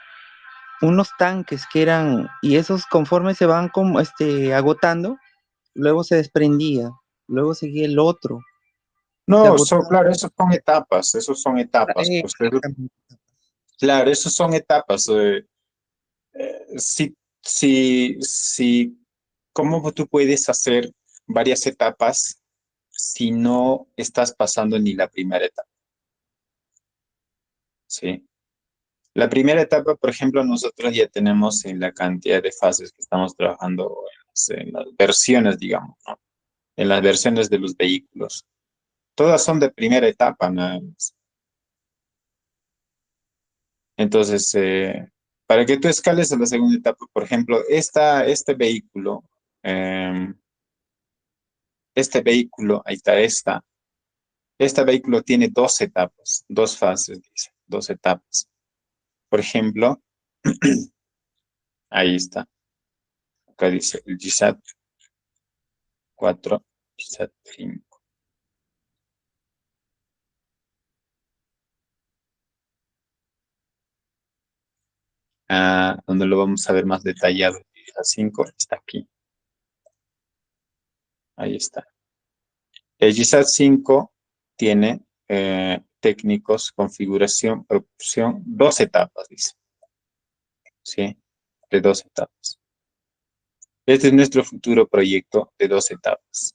unos tanques que eran, y esos conforme se van como agotando, luego se desprendía, luego seguía el otro, se No, agotaba. claro, esos son etapas. Pues, Exactamente. claro, esos son etapas. Sí, sí, sí, ¿cómo tú puedes hacer varias etapas si no estás pasando ni la primera etapa? ¿Sí? La primera etapa, por ejemplo, nosotros ya tenemos en la cantidad de fases que estamos trabajando en las versiones, digamos, ¿no? En las versiones de los vehículos. Todas son de primera etapa, nada más. Entonces, Para que tú escales a la segunda etapa, por ejemplo, em, este vehículo, ahí está este vehículo tiene dos etapas, dos fases, dice, dos etapas. Por ejemplo, ahí está, acá dice el GSAT 4, GSAT 5. Donde lo vamos a ver más detallado, el GSAT 5 está aquí, ahí está. El GSAT 5 tiene técnicos, configuración, producción, dos etapas, dice, ¿sí? De dos etapas. Este es nuestro futuro proyecto de dos etapas.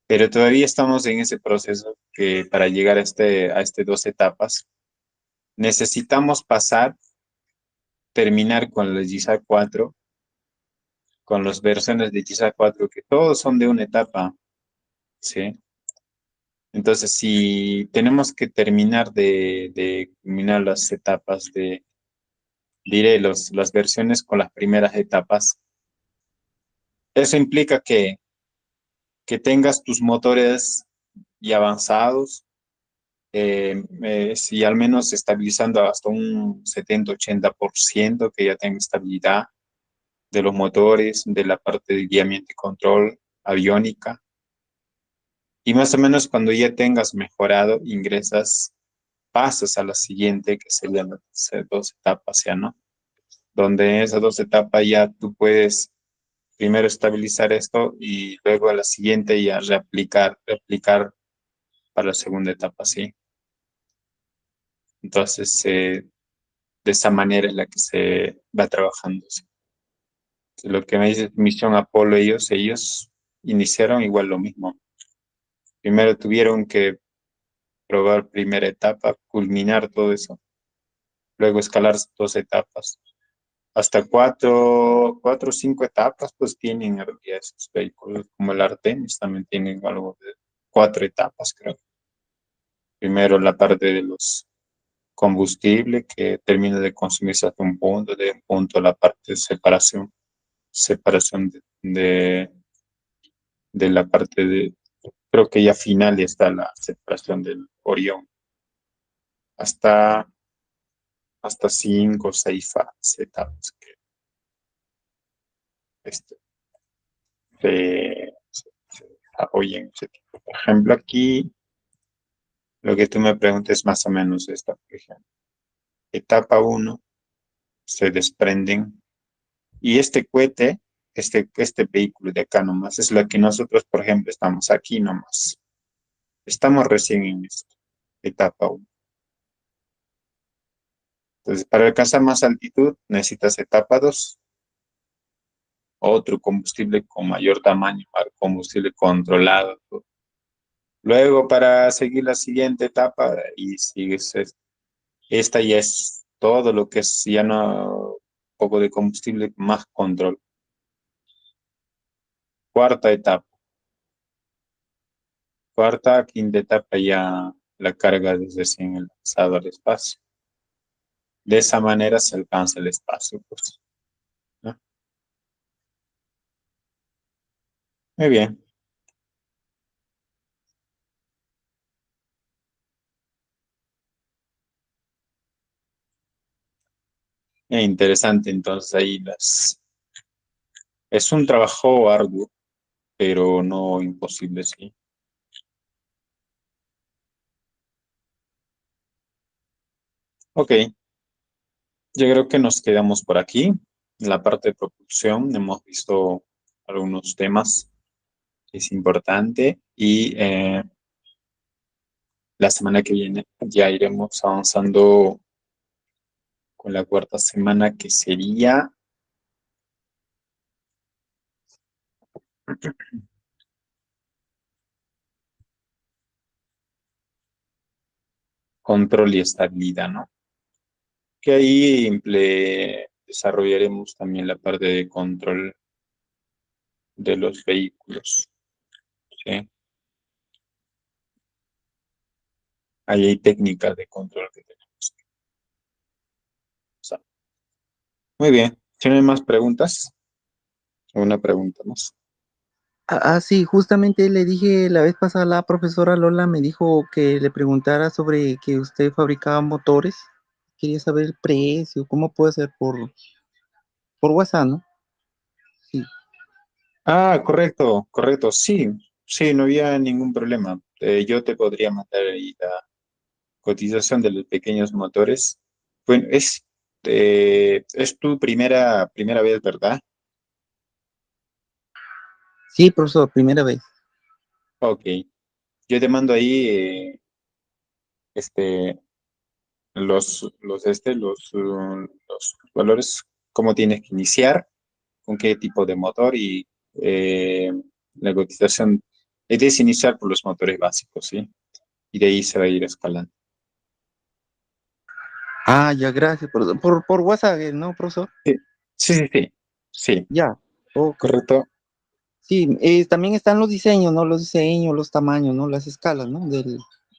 Pero todavía estamos en ese proceso que para llegar a este dos etapas, necesitamos terminar con la GISA 4, con las versiones de GISA 4, que todos son de una etapa, ¿sí? Entonces, si tenemos que terminar de culminar las etapas diré, las versiones con las primeras etapas, eso implica que tengas tus motores ya avanzados, si al menos estabilizando hasta un 70-80%, que ya tenga estabilidad de los motores, de la parte de guiamiento y control, aviónica. Y más o menos cuando ya tengas mejorado, pasas a la siguiente, que serían las dos etapas, ¿ya no? Donde en esas dos etapas ya tú puedes primero estabilizar esto y luego a la siguiente ya replicar para la segunda etapa, ¿sí? Entonces, de esa manera en la que se va trabajando. ¿Sí? Lo que me dice Misión Apolo, ellos iniciaron igual lo mismo. Primero tuvieron que probar primera etapa, culminar todo eso, luego escalar dos etapas. Hasta cuatro o cinco etapas, pues tienen en realidad esos vehículos, como el Artemis también tienen algo de cuatro etapas, creo. Primero la parte de los combustibles que termina de consumirse hasta un punto, de un punto la parte de separación de la parte creo que ya final está la separación del Orión, hasta, hasta cinco o seis etapas que este, se desarrollan ese tipo. Por ejemplo, aquí lo que tú me preguntas es más o menos esta, por ejemplo. Etapa uno se desprenden y este cohete, este vehículo de acá nomás, es lo que nosotros, por ejemplo, estamos aquí nomás. Estamos recién en esta etapa uno. Entonces, para alcanzar más altitud, necesitas etapa 2, otro combustible con mayor tamaño, combustible controlado. Luego, para seguir la siguiente etapa, y sigues, esta ya es todo lo que es ya no poco de combustible, más control. Cuarta etapa, quinta etapa ya la carga desde recién lanzado al espacio. De esa manera se alcanza el espacio, pues, ¿no? Muy bien. Interesante, entonces ahí es un trabajo arduo, pero no imposible, sí. Ok, yo creo que nos quedamos por aquí. En la parte de propulsión hemos visto algunos temas que es importante y la semana que viene ya iremos avanzando con la cuarta semana que sería control y estabilidad, ¿no? Que ahí desarrollaremos también la parte de control de los vehículos, ¿sí? Ahí hay técnicas de control que tenemos que usar. Muy bien. ¿Tienen más preguntas? Una pregunta más. Sí, justamente le dije la vez pasada, la profesora Lola me dijo que le preguntara sobre que usted fabricaba motores. Quería saber el precio, cómo puede ser por WhatsApp, ¿no? Sí. Ah, correcto, correcto. Sí, sí, no había ningún problema. Yo te podría mandar ahí la cotización de los pequeños motores. Bueno, es tu primera vez, ¿verdad? Sí, profesor, primera vez. Ok. Yo te mando ahí este, los valores, cómo tienes que iniciar, con qué tipo de motor y eh, la cotización. Es iniciar por los motores básicos, ¿sí? Y de ahí se va a ir escalando. Ya, gracias. Por WhatsApp, ¿no, profesor? Sí, sí, sí, sí, sí, Ya, ok. correcto. Sí, también están los diseños, ¿no? Los diseños, los tamaños, ¿no? Las escalas, ¿no?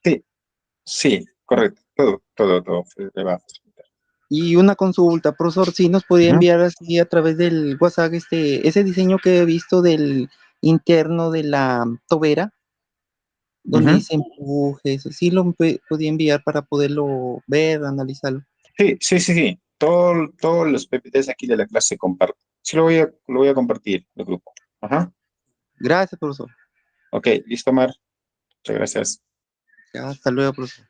Sí, sí, correcto. Todo se va a facilitar. Y una consulta, profesor, si nos podía Ujú, enviar así a través del WhatsApp ese diseño que he visto del interno de la tobera, donde ujú. dice empujes, sí podía enviar para poderlo ver, analizarlo. Sí, sí, sí, sí. Todos los PPTs aquí de la clase comparto. Sí, lo voy a compartir el grupo. Ajá. Gracias, profesor. Ok, listo, Mar. Muchas gracias. Ya, hasta luego, profesor.